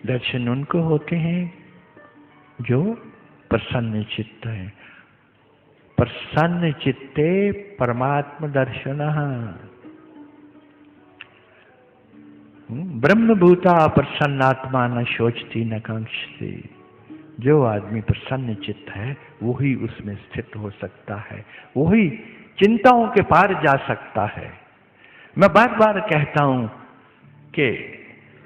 दर्शन उनको होते हैं जो प्रसन्न चित्त है। प्रसन्न चित्ते परमात्मा दर्शनः। ब्रह्मभूता प्रसन्नात्मा न शोचती न कांक्षती। जो आदमी प्रसन्न चित्त है वही उसमें स्थित हो सकता है, वही चिंताओं के पार जा सकता है। मैं बार बार कहता हूं कि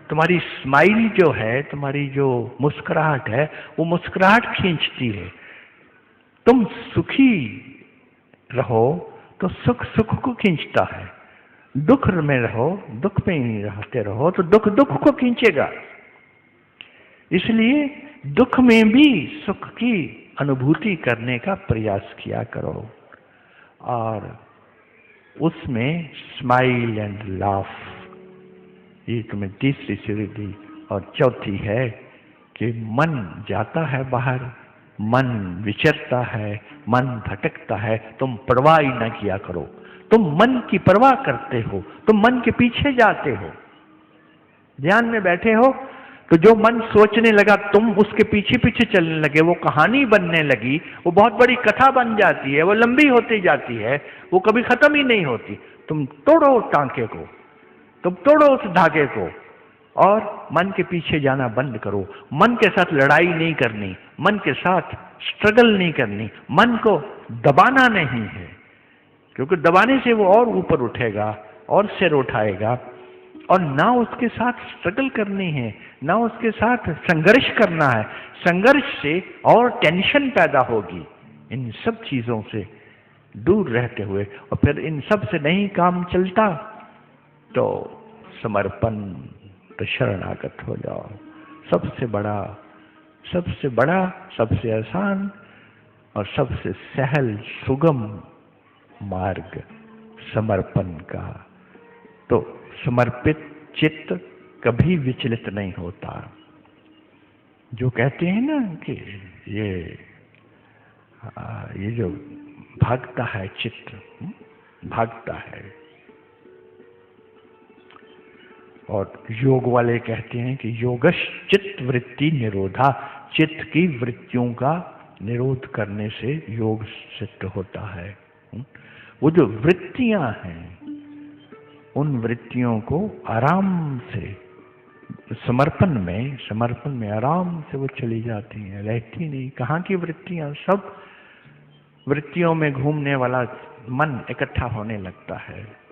तुम्हारी स्माइल जो है, तुम्हारी जो मुस्कुराहट है, वो मुस्कुराहट खींचती है। तुम सुखी रहो तो सुख सुख को खींचता है, दुख में रहो, दुख में ही रहते रहो तो दुख दुख को खींचेगा। इसलिए दुख में भी सुख की अनुभूति करने का प्रयास किया करो, और उसमें स्माइल एंड लाफ, ये तुम्हें तीसरी सीढ़ी दी। और चौथी है कि मन जाता है बाहर, मन विचरता है, मन भटकता है, तुम परवाह ही न किया करो। तुम मन की परवाह करते हो, तुम मन के पीछे जाते हो। ध्यान में बैठे हो तो जो मन सोचने लगा तुम उसके पीछे पीछे चलने लगे, वो कहानी बनने लगी, वो बहुत बड़ी कथा बन जाती है, वो लंबी होती जाती है, वो कभी खत्म ही नहीं होती। तुम तोड़ो टांके को, तुम तोड़ो उस धागे को, और मन के पीछे जाना बंद करो। मन के साथ लड़ाई नहीं करनी, मन के साथ स्ट्रगल नहीं करनी, मन को दबाना नहीं है, क्योंकि दबाने से वो और ऊपर उठेगा और सिर उठाएगा। और ना उसके साथ स्ट्रगल करनी है, ना उसके साथ संघर्ष करना है। संघर्ष से और टेंशन पैदा होगी। इन सब चीजों से दूर रहते हुए, और फिर इन सब से नहीं काम चलता तो समर्पण, तो शरणागत हो जाओ। सबसे बड़ा, सबसे आसान और सबसे सहल सुगम मार्ग समर्पण का। तो समर्पित चित्त कभी विचलित नहीं होता। जो कहते हैं ना कि ये जो भागता है चित्त, भागता है, और योग वाले कहते हैं कि योगश चित्त वृत्ति निरोधा। चित्त की वृत्तियों का निरोध करने से योग सिद्ध होता है। वो जो वृत्तियां हैं, उन वृत्तियों को आराम से समर्पण में आराम से वो चली जाती हैं, रहती नहीं। कहाँ की वृत्तियां? सब वृत्तियों में घूमने वाला मन इकट्ठा होने लगता है।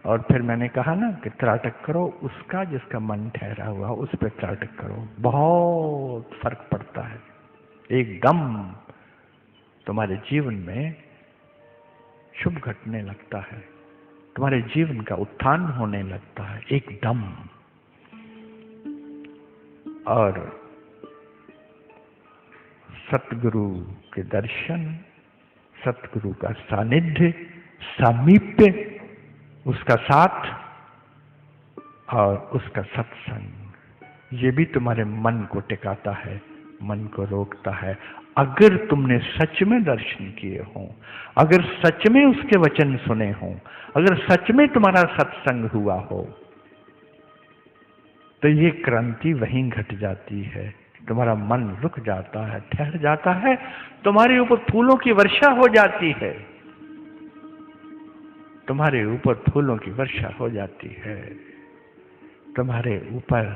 और फिर मैंने कहा ना कि त्राटक करो उसका जिसका मन ठहरा हुआ उस पर त्राटक करो, बहुत फर्क पड़ता है। एकदम तुम्हारे जीवन में शुभ घटने लगता है, तुम्हारे जीवन का उत्थान होने लगता है एकदम। और सतगुरु के दर्शन, सतगुरु का सानिध्य, सामीप्य, उसका साथ और उसका सत्संग, ये भी तुम्हारे मन को टिकाता है, मन को रोकता है। अगर तुमने सच में दर्शन किए हों, अगर सच में उसके वचन सुने हों, अगर सच में तुम्हारा सत्संग हुआ हो, तो ये क्रांति वहीं घट जाती है। तुम्हारा मन रुक जाता है, ठहर जाता है, तुम्हारे ऊपर फूलों की वर्षा हो जाती है, तुम्हारे ऊपर फूलों की वर्षा हो जाती है, तुम्हारे ऊपर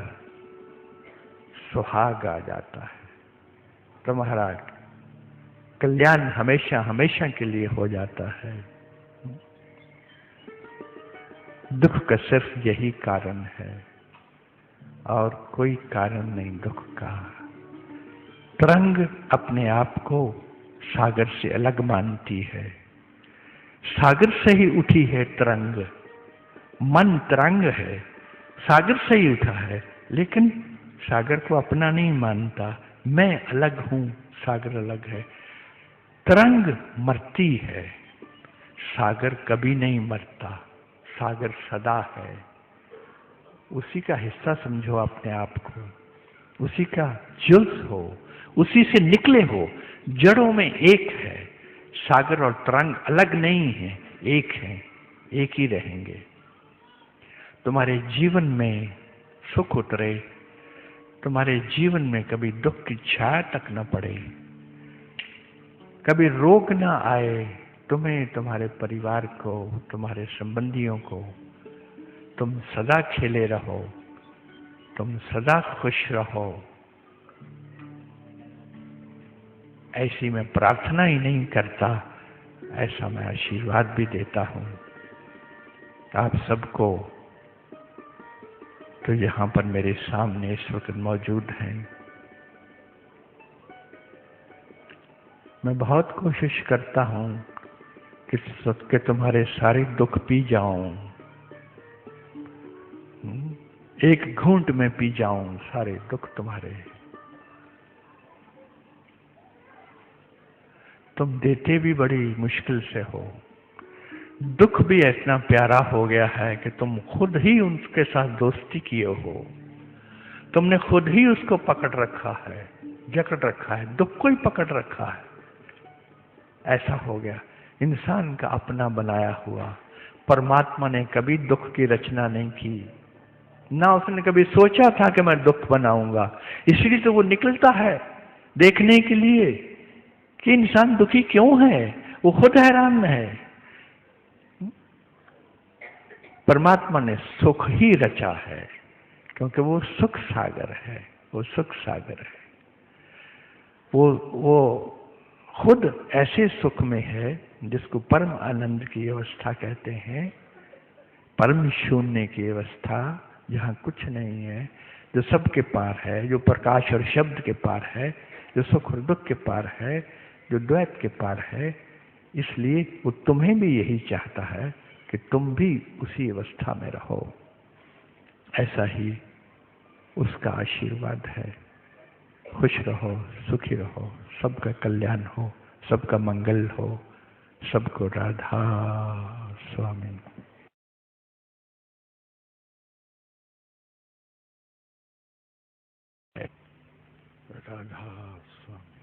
सुहाग आ जाता है, तुम्हारा कल्याण हमेशा हमेशा के लिए हो जाता है। दुख का सिर्फ यही कारण है और कोई कारण नहीं दुख का। तरंग अपने आप को सागर से अलग मानती है, सागर से ही उठी है तरंग। मन तरंग है, सागर से ही उठा है, लेकिन सागर को अपना नहीं मानता। मैं अलग हूं, सागर अलग है। तरंग मरती है, सागर कभी नहीं मरता, सागर सदा है। उसी का हिस्सा समझो अपने आप को, उसी का जुल्स हो, उसी से निकले हो। जड़ों में एक है, सागर और तरंग अलग नहीं है, एक है, एक ही रहेंगे। तुम्हारे जीवन में सुख उतरे, तुम्हारे जीवन में कभी दुख की छाया तक न पड़े, कभी रोग ना आए तुम्हें, तुम्हारे परिवार को, तुम्हारे संबंधियों को, तुम सदा खिले रहो, तुम सदा खुश रहो, ऐसी मैं प्रार्थना ही नहीं करता, ऐसा मैं आशीर्वाद भी देता हूं आप सबको। तो यहां पर मेरे सामने इस वक्त मौजूद हैं। मैं बहुत कोशिश करता हूं कि तुम्हारे सारे दुख पी जाऊं, एक घूंट में पी जाऊं सारे दुख तुम्हारे। तुम देते भी बड़ी मुश्किल से हो, दुख भी इतना प्यारा हो गया है कि तुम खुद ही उनके साथ दोस्ती किए हो, तुमने खुद ही उसको पकड़ रखा है, जकड़ रखा है, दुख को ही पकड़ रखा है। ऐसा हो गया इंसान का अपना बनाया हुआ। परमात्मा ने कभी दुख की रचना नहीं की, ना उसने कभी सोचा था कि मैं दुख बनाऊंगा। इसलिए तो वो निकलता है देखने के लिए कि इंसान दुखी क्यों है, वो खुद हैरान है। परमात्मा ने सुख ही रचा है, क्योंकि वो सुख सागर है, वो सुख सागर है। वो खुद ऐसे सुख में है जिसको परम आनंद की अवस्था कहते हैं, परम शून्य की अवस्था, जहाँ कुछ नहीं है, जो सबके पार है, जो प्रकाश और शब्द के पार है, जो सुख और दुख के पार है, जो द्वैत के पार है। इसलिए वो तुम्हें भी यही चाहता है कि तुम भी उसी अवस्था में रहो। ऐसा ही उसका आशीर्वाद है। खुश रहो, सुखी रहो, सबका कल्याण हो, सबका मंगल हो, सबको राधा स्वामी। राधा स्वामी।